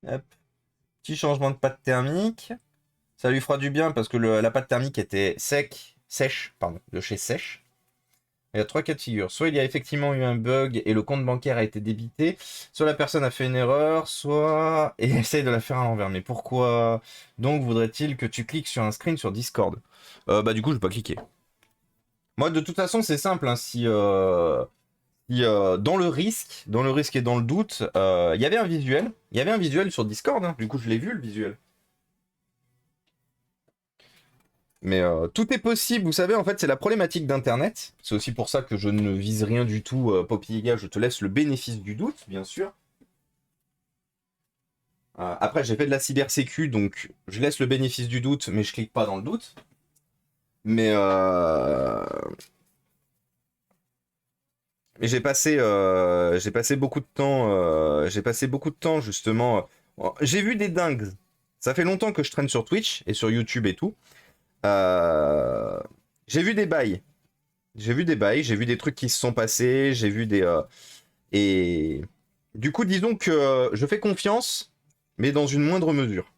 Hop. Petit changement de pâte thermique. Ça lui fera du bien parce que la pâte thermique était sèche, pardon, de chez Sèche. Il y a 3 cas de figure. Soit il y a effectivement eu un bug et le compte bancaire a été débité, soit la personne a fait une erreur, soit et essaye de la faire à l'envers. Mais pourquoi donc voudrait-il que tu cliques sur un screen sur Discord? Bah du coup je vais pas cliquer. Moi de toute façon c'est simple, hein, si, dans le risque et dans le doute, il y avait un visuel sur Discord, hein, du coup je l'ai vu le visuel. Mais tout est possible, vous savez, en fait, c'est la problématique d'Internet. C'est aussi pour ça que je ne vise rien du tout, Poppy Liga, je te laisse le bénéfice du doute, bien sûr. Après, j'ai fait de la cybersécu, donc je laisse le bénéfice du doute, mais je clique pas dans le doute. Mais, mais j'ai passé beaucoup de temps, justement. J'ai vu des dingues. Ça fait longtemps que je traîne sur Twitch et sur YouTube et tout. Euh, j'ai vu des bails. J'ai vu des trucs qui se sont passés, j'ai vu et du coup, disons que je fais confiance, mais dans une moindre mesure.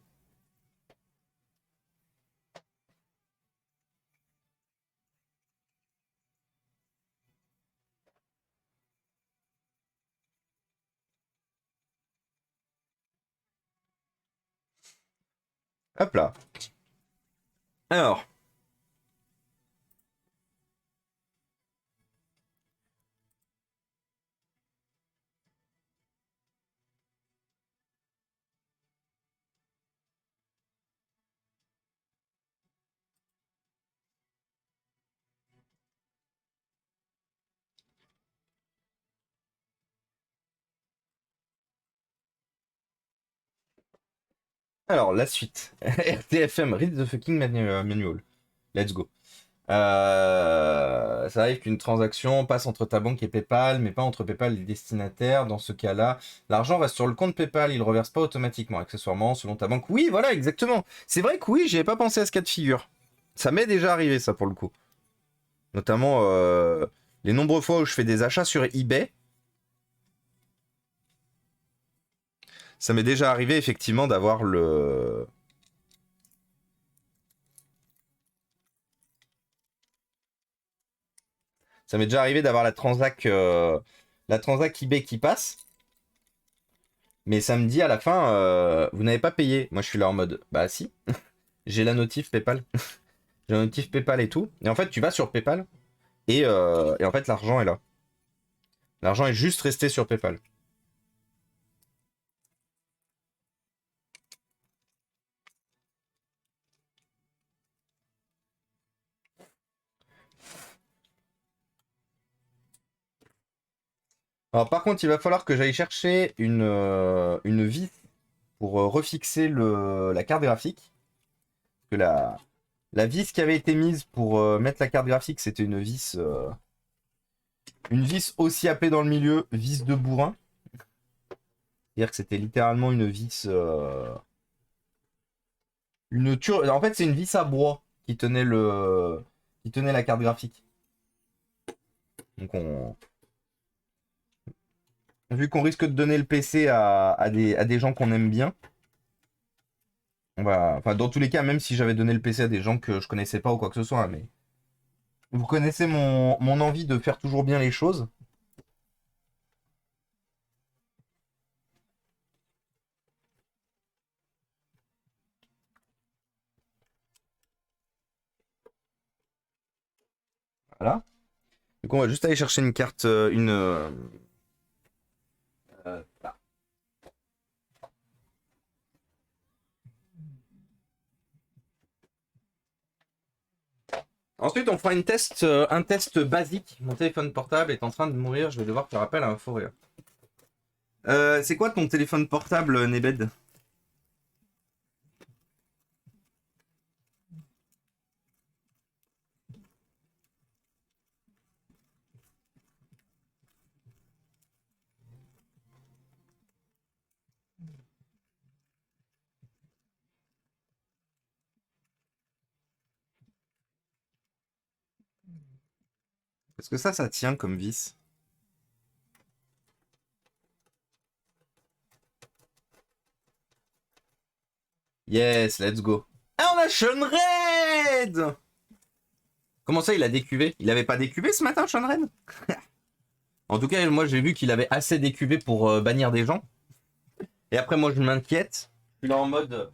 Hop là. Alors, la suite. RTFM, read the fucking manual. Let's go. Ça arrive qu'une transaction passe entre ta banque et PayPal, mais pas entre PayPal et les destinataires. Dans ce cas-là, l'argent reste sur le compte PayPal, il ne reverse pas automatiquement, accessoirement, selon ta banque. Oui, voilà, exactement. C'est vrai que oui, j'y avais pas pensé à ce cas de figure. Ça m'est déjà arrivé, ça, pour le coup. Notamment, les nombreuses fois où je fais des achats sur eBay, ça m'est déjà arrivé, effectivement, d'avoir le... Ça m'est déjà arrivé d'avoir la transac eBay qui passe, mais ça me dit à la fin, vous n'avez pas payé. Moi, je suis là en mode, bah si, j'ai la notif PayPal. J'ai la notif PayPal et tout. Et en fait, tu vas sur PayPal et en fait, l'argent est là. L'argent est juste resté sur PayPal. Alors, par contre, il va falloir que j'aille chercher une vis pour refixer la carte graphique. Parce que la vis qui avait été mise pour mettre la carte graphique, c'était une vis aussi appelée dans le milieu vis de bourrin. C'est-à-dire que c'était littéralement une vis. En fait, c'est une vis à bois qui tenait la carte graphique. Donc, vu qu'on risque de donner le PC à des gens qu'on aime bien, enfin, dans tous les cas, même si j'avais donné le PC à des gens que je connaissais pas ou quoi que ce soit, hein, mais vous connaissez mon envie de faire toujours bien les choses. Voilà. Donc, on va juste aller chercher une carte, là. Ensuite, on fera un test basique. Mon téléphone portable est en train de mourir. Je vais devoir faire appel à un fou rire. C'est quoi ton téléphone portable, Nebed? Parce que ça tient comme vis. Yes, let's go. Ah, on a Sean Red! Comment ça, il a décuvé? Il avait pas décuvé ce matin, Sean Red? En tout cas, moi, j'ai vu qu'il avait assez décuvé pour bannir des gens. Et après, moi, je m'inquiète. Je suis là en mode...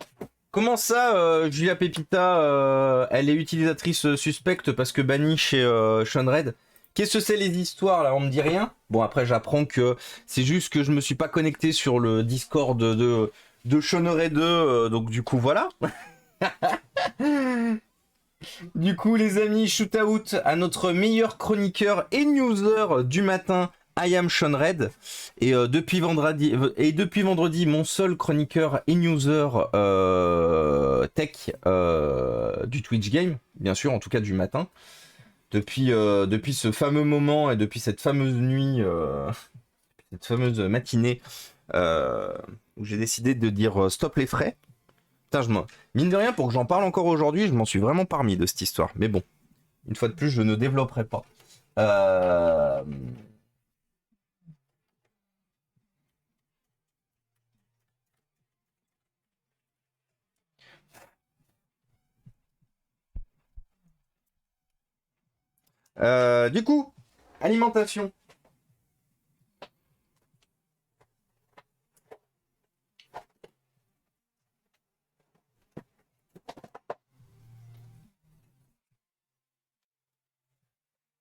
Comment ça, Julia Pepita, elle est utilisatrice suspecte parce que bannie chez Sean Red? Qu'est-ce que c'est les histoires là? On me dit rien. Bon, après j'apprends que c'est juste que je me suis pas connecté sur le Discord de Sean Red 2, donc du coup voilà. Du coup les amis, shoot out à notre meilleur chroniqueur et newser du matin, I am Sean Red. Et depuis vendredi, mon seul chroniqueur et newser tech du Twitch Game, bien sûr, en tout cas du matin. Depuis ce fameux moment et depuis cette fameuse nuit, cette fameuse matinée où j'ai décidé de dire stop les frais. Putain, mine de rien, pour que j'en parle encore aujourd'hui, je m'en suis vraiment parmi de cette histoire. Mais bon, une fois de plus, je ne développerai pas. Euh... du coup, alimentation.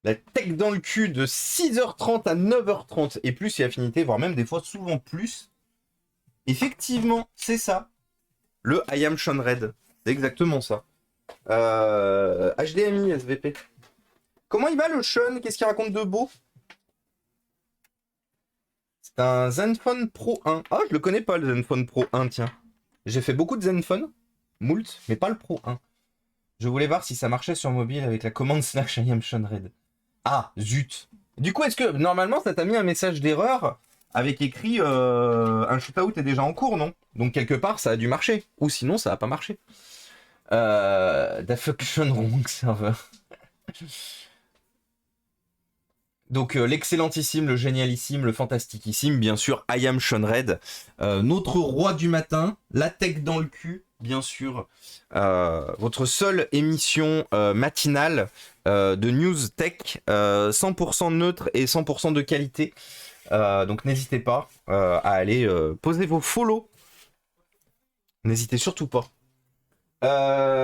La tech dans le cul de 6h30 à 9h30 et plus si affinité, voire même des fois souvent plus. Effectivement, c'est ça. Le I am Sean Red. C'est exactement ça. HDMI SVP. Comment il va le Sean? Qu'est-ce qu'il raconte de beau? C'est un Zenfone Pro 1. Ah, je le connais pas le Zenfone Pro 1, tiens. J'ai fait beaucoup de Zenfone, moult, mais pas le Pro 1. Je voulais voir si ça marchait sur mobile avec la commande slash I am Shunred. Ah, zut. Du coup, est-ce que normalement ça t'a mis un message d'erreur avec écrit un shootout est déjà en cours, non? Donc quelque part ça a dû marcher. Ou sinon ça a pas marché. The function wrong server. Donc l'excellentissime, le génialissime, le fantastiquissime, bien sûr, I am Shunred, notre roi du matin, la tech dans le cul, bien sûr, votre seule émission matinale de news tech, 100% neutre et 100% de qualité. Donc n'hésitez pas à aller poser vos follow. N'hésitez surtout pas.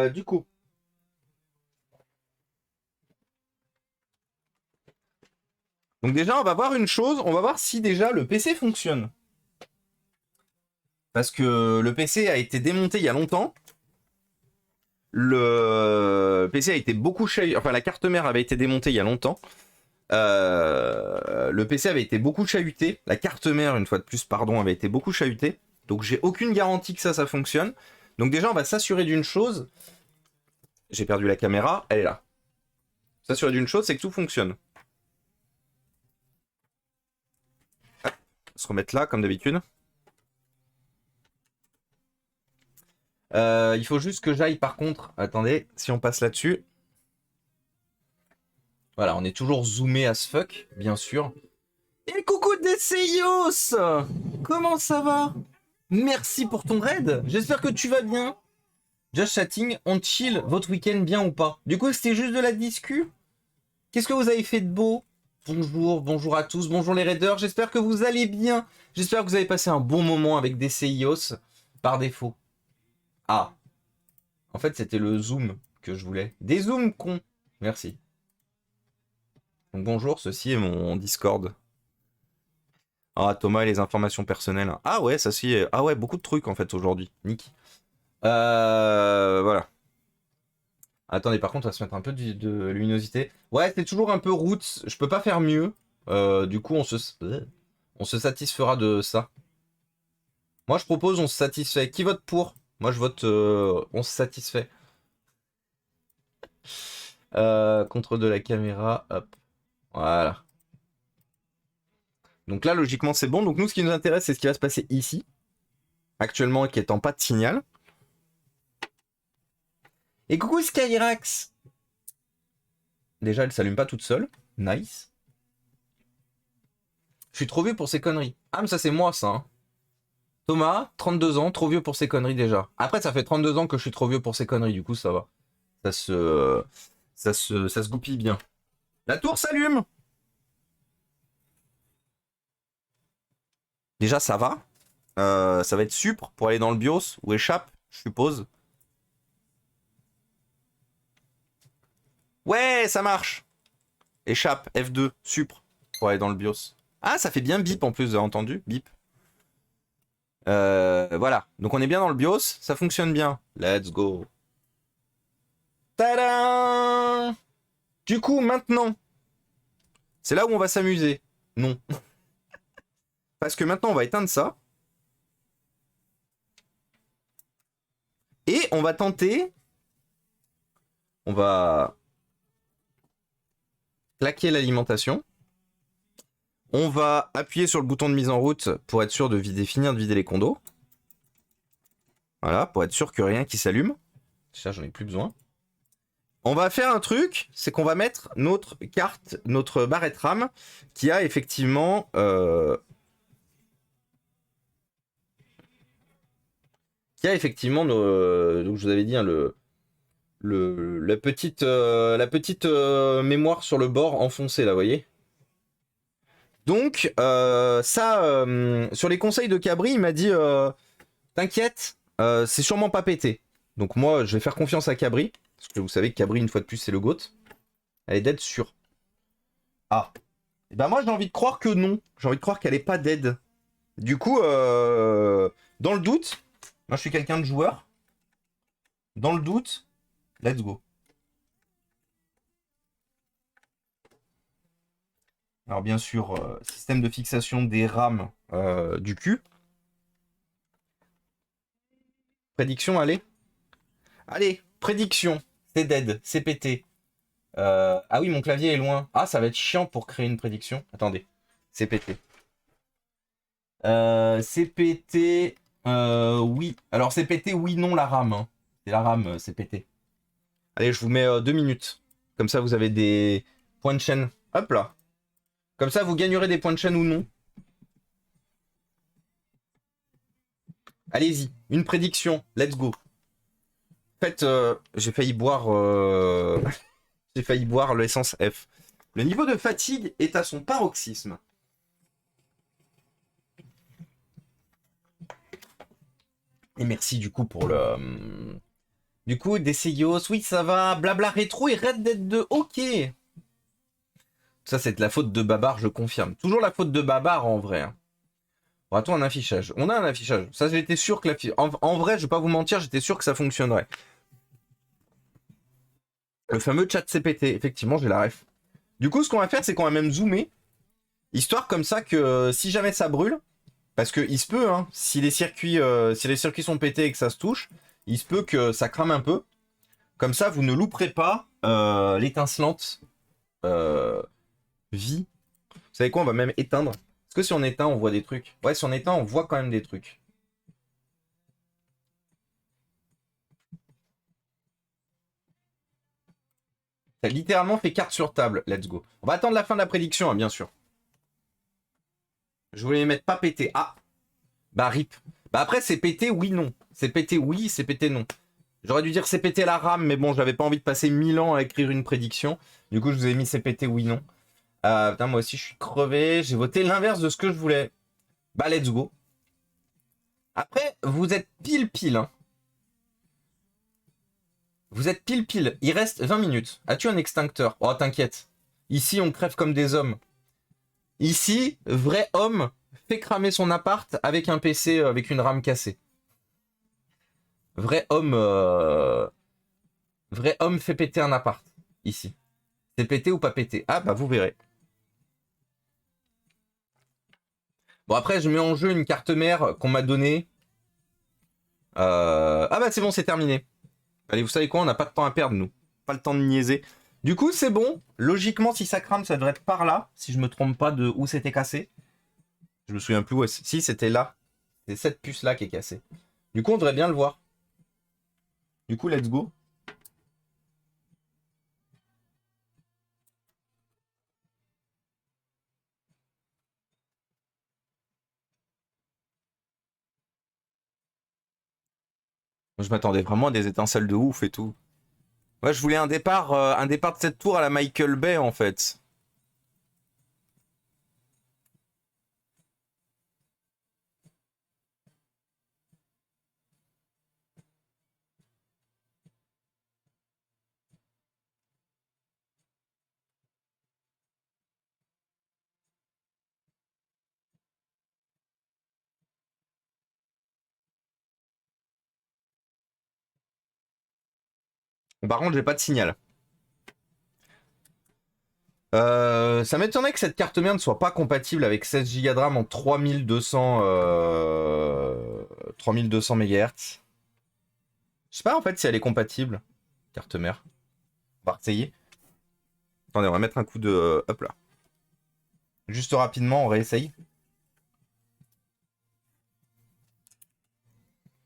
Du coup. Donc déjà, on va voir une chose, on va voir si déjà le PC fonctionne. Parce que le PC a été démonté il y a longtemps. Le PC a été beaucoup chahuté, enfin la carte mère avait été démontée il y a longtemps. Le PC avait été beaucoup chahuté. La carte mère, une fois de plus, pardon, avait été beaucoup chahutée. Donc j'ai aucune garantie que ça fonctionne. Donc déjà, on va s'assurer d'une chose. J'ai perdu la caméra, elle est là. S'assurer d'une chose, c'est que tout fonctionne. Se remettre là, comme d'habitude. Il faut juste que j'aille, par contre... Attendez, si on passe là-dessus... Voilà, on est toujours zoomé as fuck, bien sûr. Et coucou Deseios! Comment ça va? Merci pour ton raid. J'espère que tu vas bien. Just chatting, on chill votre week-end bien ou pas? Du coup, c'était juste de la discu? Qu'est-ce que vous avez fait de beau? Bonjour, bonjour à tous, bonjour les raiders. J'espère que vous allez bien. J'espère que vous avez passé un bon moment avec Deseios par défaut. Ah. En fait, c'était le zoom que je voulais. Des zooms, con. Merci. Donc bonjour, ceci est mon Discord. Ah, Thomas et les informations personnelles. Ah ouais, ça aussi. Ah ouais, beaucoup de trucs en fait aujourd'hui. Nick. Voilà. Attendez, par contre, on va se mettre un peu de luminosité. Ouais, c'est toujours un peu roots. Je peux pas faire mieux. Du coup, on se satisfera de ça. Moi, je propose, on se satisfait. Qui vote pour? Moi, je vote, on se satisfait. Contrôle de la caméra, hop. Voilà. Donc là, logiquement, c'est bon. Donc nous, ce qui nous intéresse, c'est ce qui va se passer ici. Actuellement, qui est en pas de signal. Et coucou Skyrax. Déjà, elle s'allume pas toute seule. Nice. Je suis trop vieux pour ces conneries. Ah, mais ça, c'est moi, ça. Hein. Thomas, 32 ans, trop vieux pour ces conneries déjà. Après, ça fait 32 ans que je suis trop vieux pour ces conneries. Du coup, ça va. Ça se goupille bien. La tour s'allume. Déjà, ça va. Ça va être supre pour aller dans le BIOS ou échappe, je suppose. Ouais, ça marche. Échappe, F2, supre pour aller dans le BIOS. Ah, ça fait bien bip en plus, vous avez entendu? Bip. Voilà. Donc on est bien dans le BIOS, ça fonctionne bien. Let's go. Tadam! Du coup, maintenant, c'est là où on va s'amuser. Non. Parce que maintenant, on va éteindre ça. Et on va tenter... On va claquer l'alimentation. On va appuyer sur le bouton de mise en route pour être sûr de finir de vider les condos. Voilà, pour être sûr que rien qui s'allume. Ça, j'en ai plus besoin. On va faire un truc, c'est qu'on va mettre notre carte, notre barrette RAM, qui a effectivement... donc je vous avais dit, hein, la petite mémoire sur le bord enfoncée, là, vous voyez. Donc, sur les conseils de Cabri, il m'a dit t'inquiète, c'est sûrement pas pété. Donc, moi, je vais faire confiance à Cabri. Parce que vous savez que Cabri, une fois de plus, c'est le GOAT. Elle est dead sûre. Ah. Et ben, moi, j'ai envie de croire que non. J'ai envie de croire qu'elle est pas dead. Du coup, dans le doute, moi, je suis quelqu'un de joueur. Dans le doute, let's go. Alors bien sûr, système de fixation des RAM du cul. Prédiction, allez. Allez, prédiction. C'est dead, c'est pété. Ah oui, mon clavier est loin. Ah, ça va être chiant pour créer une prédiction. Attendez, c'est pété. C'est pété. Oui. Alors, c'est pété, oui, non, la RAM. Hein. C'est la RAM, c'est pété. Allez, je vous mets 2 minutes. Comme ça, vous avez des points de chaîne. Hop là. Comme ça, vous gagnerez des points de chaîne ou non. Allez-y, une prédiction. Let's go. En fait, j'ai failli boire... j'ai failli boire l'essence F. Le niveau de fatigue est à son paroxysme. Et merci du coup pour le... Du coup, Deseios, oui ça va, blabla rétro et Red Dead 2, ok. Ça c'est de la faute de Babar, je confirme. Toujours la faute de Babar en vrai. Aura-t-on un affichage? On a un affichage. Ça j'étais sûr que l'affichage... En vrai, je vais pas vous mentir, j'étais sûr que ça fonctionnerait. Le fameux chat CPT, effectivement j'ai la ref. Du coup, ce qu'on va faire, c'est qu'on va même zoomer. Histoire comme ça que si jamais ça brûle, parce que il se peut, hein, si les circuits sont pétés et que ça se touche, il se peut que ça crame un peu. Comme ça, vous ne louperez pas l'étincelante vie. Vous savez quoi, on va même éteindre. Est-ce que si on éteint, on voit des trucs? Ouais, si on éteint, on voit quand même des trucs. Ça a littéralement fait carte sur table. Let's go. On va attendre la fin de la prédiction, hein, bien sûr. Je voulais les mettre pas pété. Ah, bah rip. Bah après, c'est pété, oui, non. C'est pété, oui, c'est pété, non. J'aurais dû dire c'est pété la RAM, mais bon, j'avais pas envie de passer 1000 ans à écrire une prédiction. Du coup, je vous ai mis c'est pété, oui, non. Putain, moi aussi, je suis crevé. J'ai voté l'inverse de ce que je voulais. Bah, let's go. Après, vous êtes pile-pile. Hein. Vous êtes pile-pile. Il reste 20 minutes. As-tu un extincteur? Oh, t'inquiète. Ici, on crève comme des hommes. Ici, vrai homme fait cramer son appart avec un PC avec une RAM cassée. Vrai homme fait péter un appart. Ici. C'est pété ou pas pété? Ah, bah, vous verrez. Bon, après, je mets en jeu une carte mère qu'on m'a donnée. Ah bah, c'est bon, c'est terminé. Allez, vous savez quoi? On n'a pas de temps à perdre, nous. Pas le temps de niaiser. Du coup, c'est bon. Logiquement, si ça crame, ça devrait être par là. Si je me trompe pas de où c'était cassé. Je me souviens plus où est-ce. Si, c'était là. C'est cette puce-là qui est cassée. Du coup, on devrait bien le voir. Du coup, let's go. Moi, je m'attendais vraiment à des étincelles de ouf et tout. Moi, je voulais un départ de cette tour à la Michael Bay, en fait. Par contre, j'ai pas de signal. Ça m'étonnerait que cette carte mère ne soit pas compatible avec 16 Go de RAM en 3200 MHz. Je sais pas en fait si elle est compatible, carte mère. On va essayer. Attendez, on va mettre un coup de... hop là. Juste rapidement, on réessaye.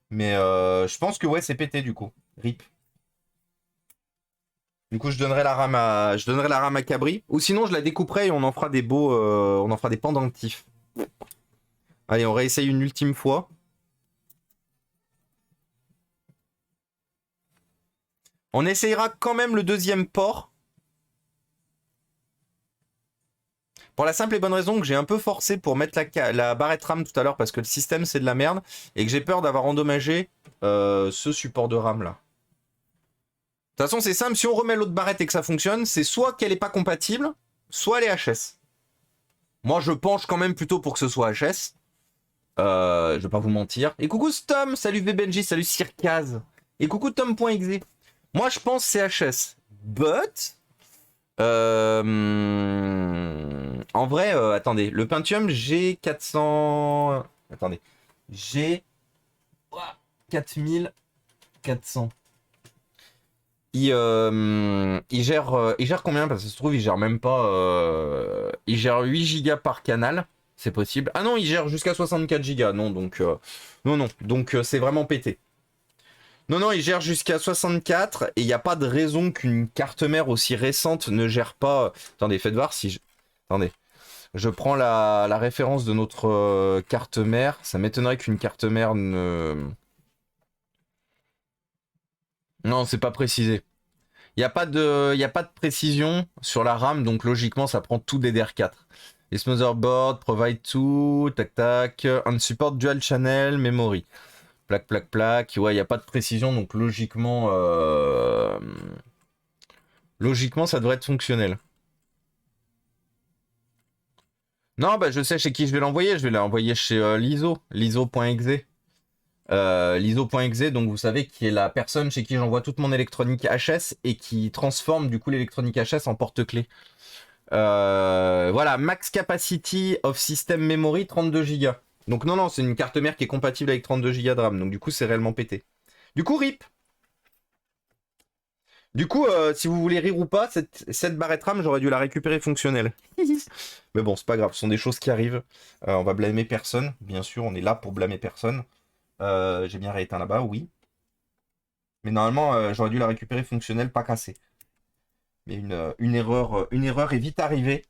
Mais je pense que ouais, c'est pété du coup. RIP. Du coup, je donnerai la RAM à Cabri. Ou sinon, je la découperai et on en fera des beaux... on en fera des pendentifs. Allez, on réessaye une ultime fois. On essayera quand même le deuxième port. Pour la simple et bonne raison que j'ai un peu forcé pour mettre la barrette RAM tout à l'heure parce que le système c'est de la merde et que j'ai peur d'avoir endommagé ce support de RAM là. De toute façon c'est simple, si on remet l'autre barrette et que ça fonctionne, c'est soit qu'elle n'est pas compatible, soit elle est HS. Moi je penche quand même plutôt pour que ce soit HS. Je vais pas vous mentir. Et coucou Stom, salut VBNJ, salut Circaz. Et coucou Tom.exe. Moi je pense c'est HS. But... en vrai, attendez, le Pentium G400... Attendez, G... 4400. il gère combien? Parce que ça se trouve, il gère même pas. Il gère 8 gigas par canal. C'est possible. Ah non, il gère jusqu'à 64 gigas. Non, donc. Non, non. Donc, c'est vraiment pété. Non, non, il gère jusqu'à 64. Et il n'y a pas de raison qu'une carte mère aussi récente ne gère pas. Attendez, faites voir si je. Attendez. Je prends la référence de notre carte mère. Ça m'étonnerait qu'une carte mère ne. Non, c'est pas précisé. Il y a pas de précision sur la RAM, donc logiquement, ça prend tout DDR4. Les motherboard provide tout, tac tac, on support dual channel memory. Plaque, plaque, plaque. Ouais, il n'y a pas de précision, donc logiquement, ça devrait être fonctionnel. Non, bah je sais chez qui je vais l'envoyer. Je vais l'envoyer chez l'ISO, l'ISO.exe. L'ISO.exe, donc vous savez, qui est la personne chez qui j'envoie toute mon électronique HS et qui transforme du coup l'électronique HS en porte-clés. Voilà, max capacity of system memory 32 Go. Donc non, non, c'est une carte mère qui est compatible avec 32 Go de RAM. Donc du coup, c'est réellement pété. Du coup, RIP. Du coup, si vous voulez rire ou pas, cette barrette RAM, j'aurais dû la récupérer fonctionnelle. Mais bon, c'est pas grave, ce sont des choses qui arrivent. On va blâmer personne. Bien sûr, on est là pour blâmer personne. J'ai bien rééteint là-bas, oui. Mais normalement, j'aurais dû la récupérer fonctionnelle, pas cassée. Mais une erreur est vite arrivée.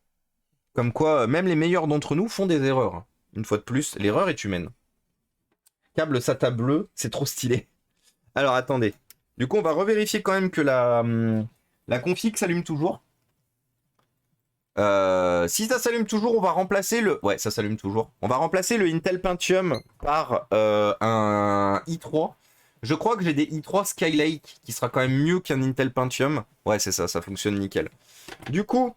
Comme quoi, même les meilleurs d'entre nous font des erreurs. Une fois de plus, l'erreur est humaine. Câble SATA bleu, c'est trop stylé. Alors attendez. Du coup, on va revérifier quand même que la config s'allume toujours. Si ça s'allume toujours, on va remplacer le... Ouais, ça s'allume toujours. On va remplacer le Intel Pentium par un i3. Je crois que j'ai des i3 Skylake qui sera quand même mieux qu'un Intel Pentium. Ouais, c'est ça, ça fonctionne nickel. Du coup,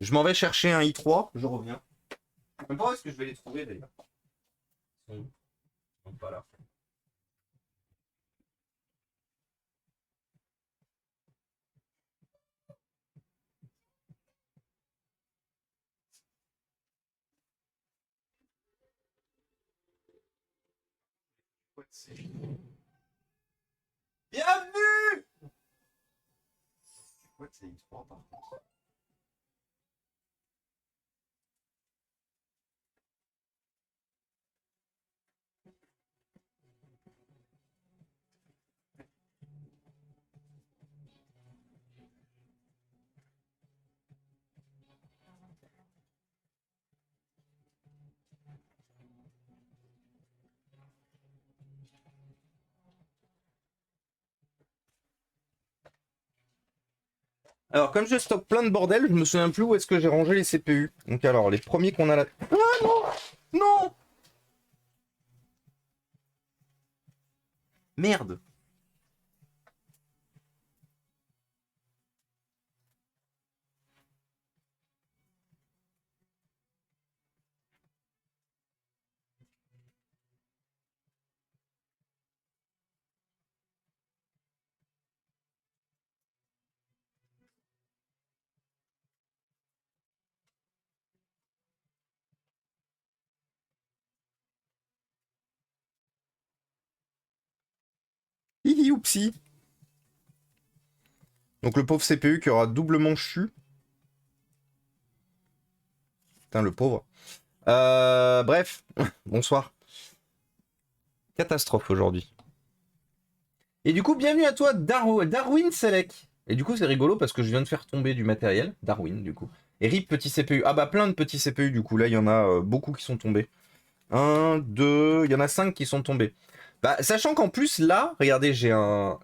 je m'en vais chercher un i3. Je reviens. Je sais même pas où est-ce que je vais les trouver d'ailleurs. Ils sont pas là. Bienvenue. C'est quoi que c'est i3 par contre? Alors, comme je stocke plein de bordel, je me souviens plus où est-ce que j'ai rangé les CPU. Donc alors, les premiers qu'on a là... Ah non. Non. Merde. Hihi, oupsie. Donc le pauvre CPU qui aura doublement chu. Putain, le pauvre. Bref, bonsoir. Catastrophe aujourd'hui. Et du coup, bienvenue à toi, Darwin Selec. Et du coup, c'est rigolo parce que je viens de faire tomber du matériel. Darwin, du coup. Et RIP petit CPU. Ah bah, plein de petits CPU, du coup. Là, il y en a beaucoup qui sont tombés. Un, deux, il y en a 5 qui sont tombés. Bah, sachant qu'en plus, là, regardez, j'ai un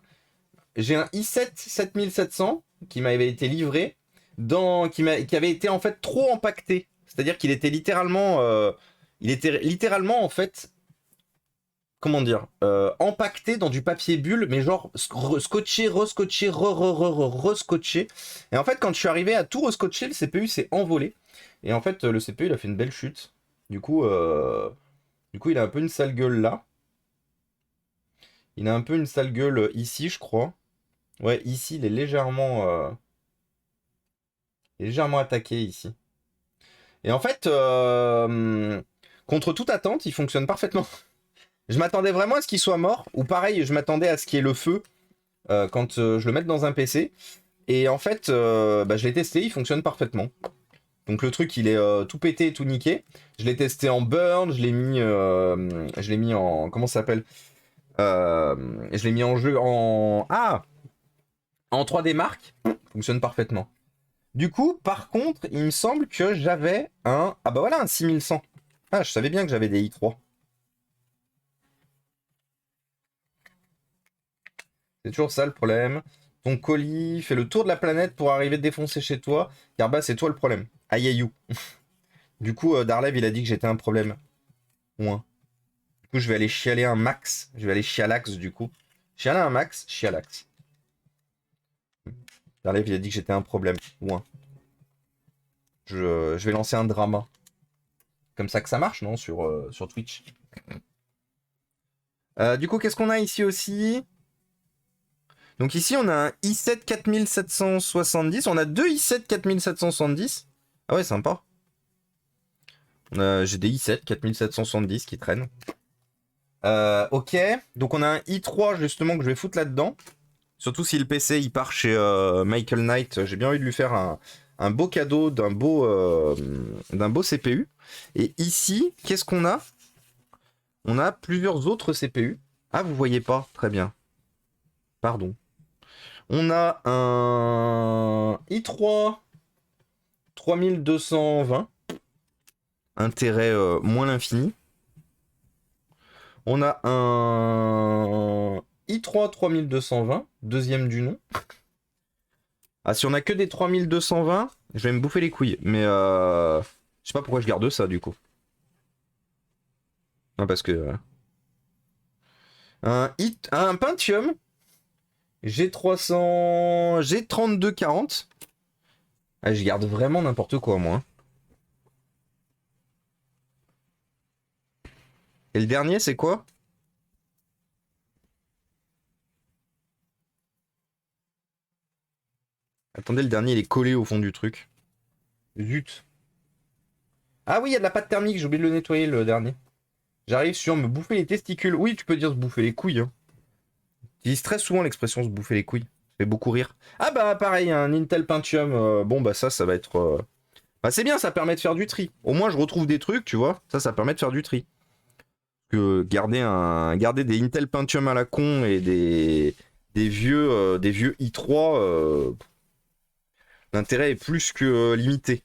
i7 7700 qui m'avait été livré, qui avait été en fait trop empaqueté. C'est-à-dire qu'il était littéralement... en fait, comment dire, empaqueté dans du papier bulle, mais genre scotché, rescotché, rescotché. Et en fait, quand je suis arrivé à tout rescotcher, le CPU s'est envolé. Et en fait, le CPU, il a fait une belle chute. Du coup, il a un peu une sale gueule là. Il a un peu une sale gueule ici, je crois. Ouais, ici, il est légèrement attaqué ici. Et en fait, contre toute attente, il fonctionne parfaitement. Je m'attendais vraiment à ce qu'il soit mort, ou pareil, je m'attendais à ce qu'il y ait le feu quand je le mets dans un PC. Et en fait, bah, je l'ai testé, il fonctionne parfaitement. Donc le truc, il est tout pété, tout niqué. Je l'ai testé en burn, je l'ai mis en, comment ça s'appelle, je l'ai mis en jeu en 3D Mark. Fonctionne parfaitement. Du coup, par contre, il me semble que j'avais ah bah voilà, un 6100. Ah, je savais bien que j'avais des i3. C'est toujours ça le problème. Ton colis fait le tour de la planète pour arriver défoncer chez toi, car bah c'est toi le problème. Aïe aïe. Du coup, Darlev, il a dit que j'étais un problème. Moins. Du coup, je vais aller chialer un max. Je vais aller chialax, du coup. Chialer un max, chialax. Darlev, il a dit que j'étais un problème. Moins. Je vais lancer un drama. Comme ça que ça marche, non, sur Twitch. Du coup, qu'est-ce qu'on a ici aussi? Donc ici, on a un i7 4770. On a deux i7 4770. Ah ouais, sympa. J'ai des i7 4770 qui traînent. Ok, donc on a un i3 justement que je vais foutre là-dedans. Surtout si le PC il part chez Michael Knight. J'ai bien envie de lui faire un beau cadeau d'un beau CPU. Et ici, qu'est-ce qu'on a? On a plusieurs autres CPU. Ah, vous voyez pas? Très bien. Pardon. On a un i3 3220. Intérêt moins l'infini. On a un i3 3220, deuxième du nom. Ah, si on a que des 3220, je vais me bouffer les couilles. Mais je sais pas pourquoi je garde ça du coup. Non, parce que... un Pentium G300... G3240. Ah, je garde vraiment n'importe quoi, moi. Et le dernier, c'est quoi? Attendez, le dernier, il est collé au fond du truc. Zut. Ah oui, il y a de la pâte thermique, j'ai oublié de le nettoyer, le dernier. J'arrive sur me bouffer les testicules. Oui, tu peux dire se bouffer les couilles. Hein. J'utilise très souvent l'expression se bouffer les couilles. Ça fait beaucoup rire. Ah bah pareil, un Intel Pentium. Bon bah ça va être... Bah c'est bien, ça permet de faire du tri. Au moins je retrouve des trucs, tu vois. Ça permet de faire du tri. Que garder des Intel Pentium à la con et des vieux i3, l'intérêt est plus que limité,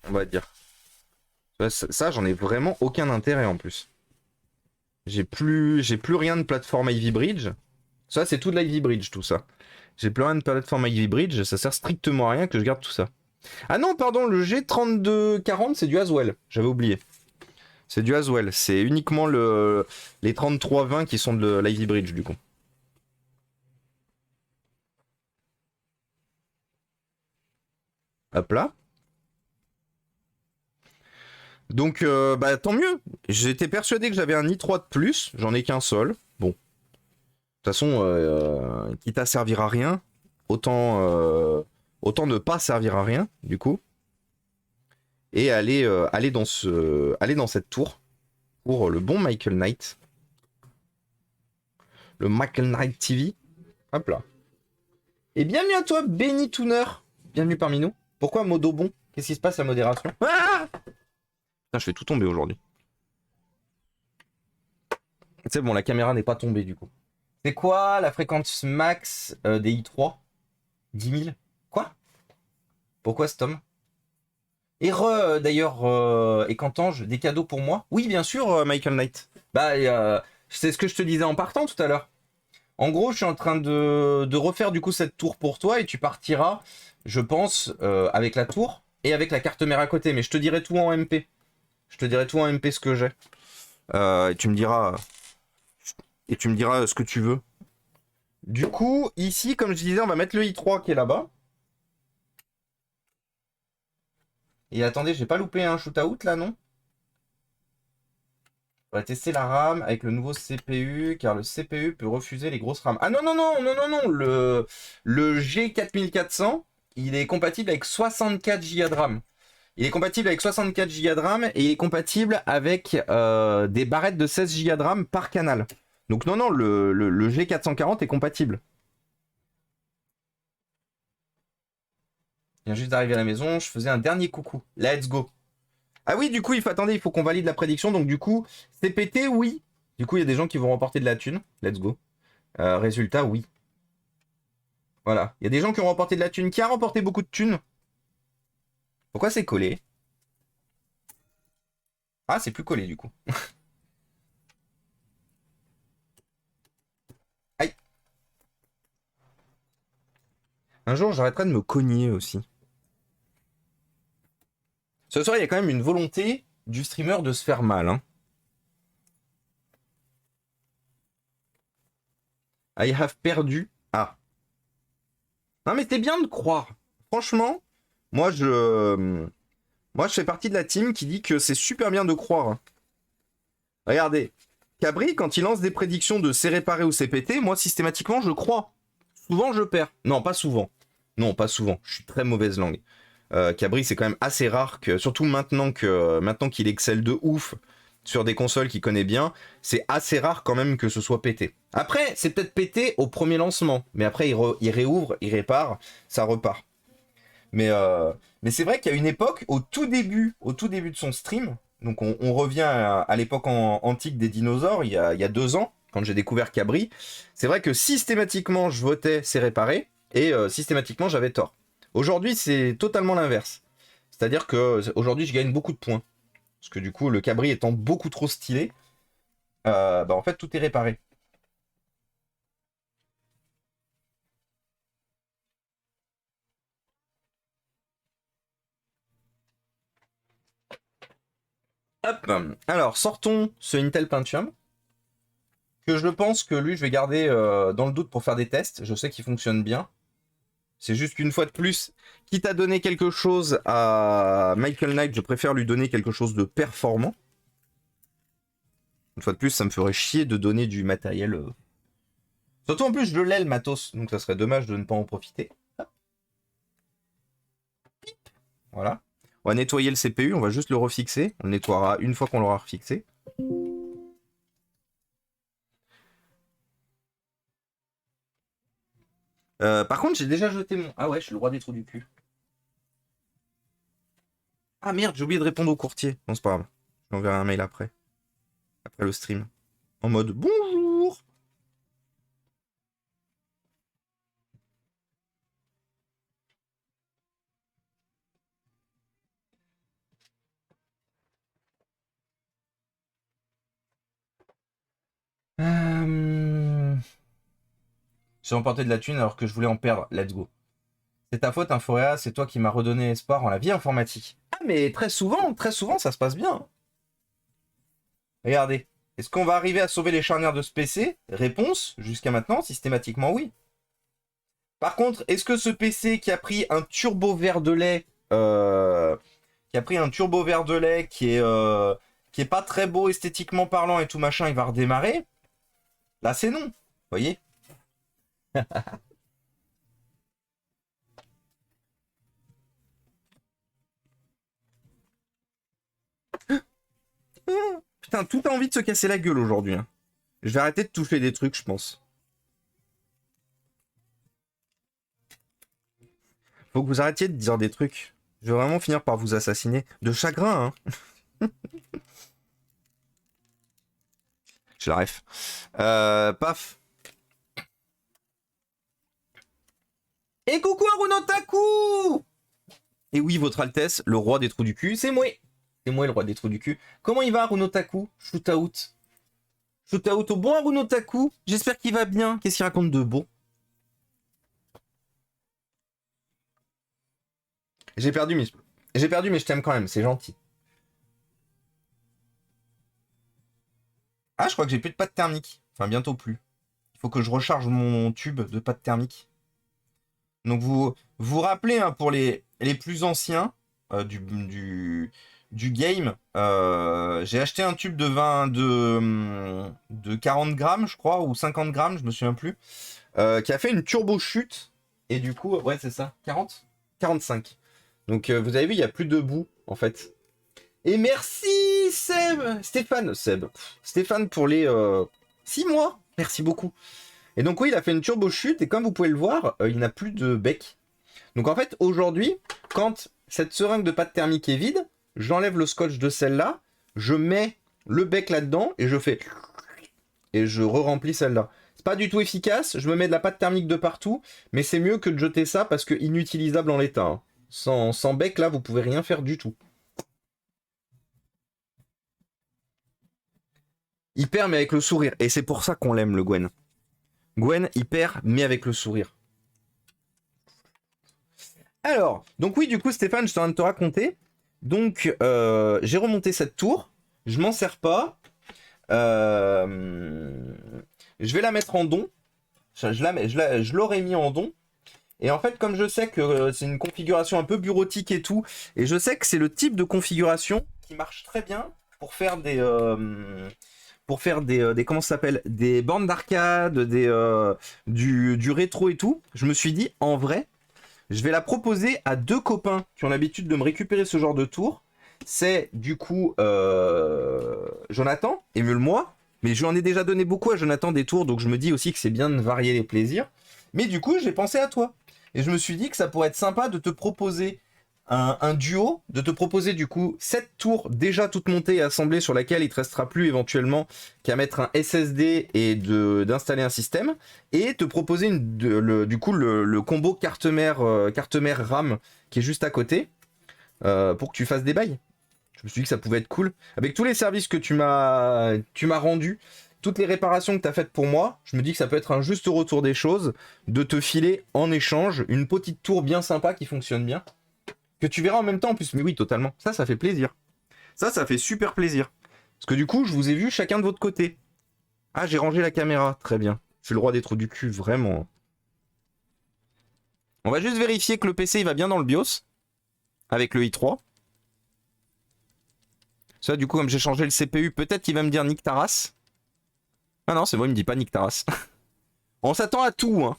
on va dire. Ça j'en ai vraiment aucun intérêt en plus. J'ai plus rien de plateforme Ivy Bridge. Ça, c'est tout de l'Ivy Bridge, tout ça. J'ai plus rien de plateforme Ivy Bridge, ça sert strictement à rien que je garde tout ça. Ah non, pardon, le G3240, c'est du Haswell. J'avais oublié. C'est du Haswell. C'est uniquement les 3320 qui sont de l'Ivy Bridge, du coup. Hop là. Donc, bah tant mieux. J'étais persuadé que j'avais un i3 de plus. J'en ai qu'un seul. Bon. De toute façon, quitte à servir à rien, autant ne pas servir à rien, du coup. Et aller dans cette tour pour le bon Michael Knight. Le Michael Knight TV. Hop là. Et bienvenue à toi, Benny Tooner. Bienvenue parmi nous. Pourquoi modo bon? Qu'est-ce qui se passe à modération? Ah, putain, je fais tout tomber aujourd'hui. C'est bon, la caméra n'est pas tombée du coup. C'est quoi la fréquence max des i3? 10 000? Quoi? Pourquoi ce tome? Et d'ailleurs, et qu'entends-je? Des cadeaux pour moi? Oui, bien sûr, Michael Knight. Bah, c'est ce que je te disais en partant tout à l'heure. En gros, je suis en train de refaire du coup cette tour pour toi et tu partiras, je pense, avec la tour et avec la carte mère à côté. Mais je te dirai tout en MP. Je te dirai tout en MP ce que j'ai. Et tu me diras ce que tu veux. Du coup, ici, comme je disais, on va mettre le i3 qui est là-bas. Et attendez, j'ai pas loupé un shootout là, non? On va tester la RAM avec le nouveau CPU, car le CPU peut refuser les grosses RAM. Ah non, non, non, non, non, non, le G4400, il est compatible avec 64 Go de RAM. Il est compatible avec 64 Go de RAM et il est compatible avec des barrettes de 16 Go de RAM par canal. Donc non, non, le G440 est compatible. Je viens juste d'arriver à la maison, je faisais un dernier coucou. Let's go. Ah oui, du coup, attendez, il faut qu'on valide la prédiction. Donc du coup, c'est pété, oui. Du coup, il y a des gens qui vont remporter de la thune. Let's go. Résultat, oui. Voilà. Il y a des gens qui ont remporté de la thune. Qui a remporté beaucoup de thunes? Pourquoi c'est collé? Ah, c'est plus collé du coup. Aïe. Un jour, j'arrêterai de me cogner aussi. Ce soir, il y a quand même une volonté du streamer de se faire mal. Hein. I have perdu. Ah. Non mais c'est bien de croire. Franchement, moi je... Moi je fais partie de la team qui dit que c'est super bien de croire. Regardez. Cabri, quand il lance des prédictions de c'est réparé ou c'est pété, moi systématiquement je crois. Souvent je perds. Non, pas souvent. Non, pas souvent. Je suis très mauvaise langue. Cabri, c'est quand même assez rare que, surtout maintenant qu'il excelle de ouf sur des consoles qu'il connaît bien, c'est assez rare quand même que ce soit pété. Après, c'est peut-être pété au premier lancement, mais après il réouvre, il répare, ça repart. Mais c'est vrai qu'il y a une époque, au tout début de son stream, donc on revient à l'époque antique des dinosaures, il y a 2 ans, quand j'ai découvert Cabri, c'est vrai que systématiquement je votais c'est réparé, et systématiquement j'avais tort. Aujourd'hui c'est totalement l'inverse. C'est-à-dire que aujourd'hui je gagne beaucoup de points. Parce que du coup le Cabri étant beaucoup trop stylé, bah en fait tout est réparé. Hop. Alors sortons ce Intel Pentium. Que je pense que lui, je vais garder dans le doute pour faire des tests. Je sais qu'il fonctionne bien. C'est juste qu'une fois de plus, quitte à donner quelque chose à Michael Knight, je préfère lui donner quelque chose de performant. Une fois de plus, ça me ferait chier de donner du matériel. Surtout en plus, je l'ai le matos, donc ça serait dommage de ne pas en profiter. Voilà. On va nettoyer le CPU, on va juste le refixer. On le nettoiera une fois qu'on l'aura refixé. Par contre, j'ai déjà jeté mon... Ah ouais, je suis le roi des trous du cul. Ah merde, j'ai oublié de répondre au courtier. Non, c'est pas grave. Je lui enverrai un mail après. Après le stream. En mode bonjour. J'ai emporté de la thune alors que je voulais en perdre. Let's go. C'est ta faute, Inforea, c'est toi qui m'as redonné espoir en la vie informatique. Ah, mais très souvent, ça se passe bien. Regardez. Est-ce qu'on va arriver à sauver les charnières de ce PC? Réponse, jusqu'à maintenant, systématiquement oui. Par contre, est-ce que ce PC qui a pris un turbo vert de lait, qui est pas très beau esthétiquement parlant et tout machin, il va redémarrer? Là, c'est non. Vous voyez? Putain, tout a envie de se casser la gueule aujourd'hui. Hein. Je vais arrêter de toucher des trucs, je pense. Faut que vous arrêtiez de dire des trucs. Je vais vraiment finir par vous assassiner. De chagrin, hein. Je la ref. Paf. Et coucou Arunotaku. Et oui, votre Altesse, le roi des trous du cul, c'est moi. C'est moi le roi des trous du cul. Comment il va Arunotaku? Shoot out. Shoot out au bon Arunotaku. J'espère qu'il va bien. Qu'est-ce qu'il raconte de beau? J'ai perdu, mais je t'aime quand même, c'est gentil. Ah, je crois que j'ai plus de pâte thermique. Enfin, bientôt plus. Il faut que je recharge mon tube de pâte thermique. Donc, vous rappelez, hein, pour les plus anciens du game, j'ai acheté un tube de 40 grammes, je crois, ou 50 grammes, je me souviens plus, qui a fait une turbo chute. Et du coup, ouais, c'est ça, 40 45. Donc, vous avez vu, il n'y a plus de boue, en fait. Et merci Stéphane pour les 6 mois. Merci beaucoup. Et donc oui, il a fait une turbo chute et comme vous pouvez le voir, il n'a plus de bec. Donc en fait, aujourd'hui, quand cette seringue de pâte thermique est vide, j'enlève le scotch de celle-là, je mets le bec là-dedans et je fais... Et je re-remplis celle-là. C'est pas du tout efficace, je me mets de la pâte thermique de partout, mais c'est mieux que de jeter ça parce que inutilisable en l'état. Hein. Sans bec, là, vous pouvez rien faire du tout. Il perd mais avec le sourire. Et c'est pour ça qu'on l'aime, le Gwen. Gwen, il perd mais avec le sourire. Alors, donc oui, du coup, Stéphane, je suis en train de te raconter. Donc, j'ai remonté cette tour. Je m'en sers pas. Je vais la mettre en don. Je l'aurais mis en don. Et en fait, comme je sais que c'est une configuration un peu bureautique et tout, et je sais que c'est le type de configuration qui marche très bien pour faire des comment ça s'appelle, des bornes d'arcade, du rétro et tout. Je me suis dit, en vrai, je vais la proposer à 2 copains qui ont l'habitude de me récupérer ce genre de tour. C'est du coup Jonathan, émule-moi. Mais je lui en ai déjà donné beaucoup à Jonathan des tours, donc je me dis aussi que c'est bien de varier les plaisirs. Mais du coup, j'ai pensé à toi. Et je me suis dit que ça pourrait être sympa de te proposer un duo, de te proposer du coup 7 tours déjà toutes montées et assemblées sur laquelle il te restera plus éventuellement qu'à mettre un SSD et d'installer un système, et te proposer du coup le combo carte-mère RAM qui est juste à côté pour que tu fasses des bails. Je me suis dit que ça pouvait être cool. Avec tous les services que tu m'as rendus, toutes les réparations que tu as faites pour moi, je me dis que ça peut être un juste retour des choses de te filer en échange une petite tour bien sympa qui fonctionne bien. Que tu verras en même temps en plus. Mais oui, totalement. Ça fait plaisir. Ça fait super plaisir. Parce que du coup, je vous ai vu chacun de votre côté. Ah, j'ai rangé la caméra. Très bien. Je suis le roi des trous du cul, vraiment. On va juste vérifier que le PC il va bien dans le BIOS. Avec le i3. Ça, du coup, comme j'ai changé le CPU, peut-être qu'il va me dire Nick Taras. Ah non, c'est bon, il me dit pas Nick Taras. On s'attend à tout, hein.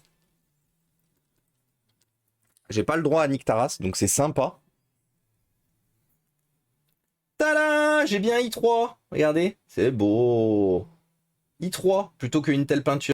J'ai pas le droit à Nick Taras, donc c'est sympa. Tada! J'ai bien i3. Regardez, c'est beau. i3 plutôt que Intel Pentium.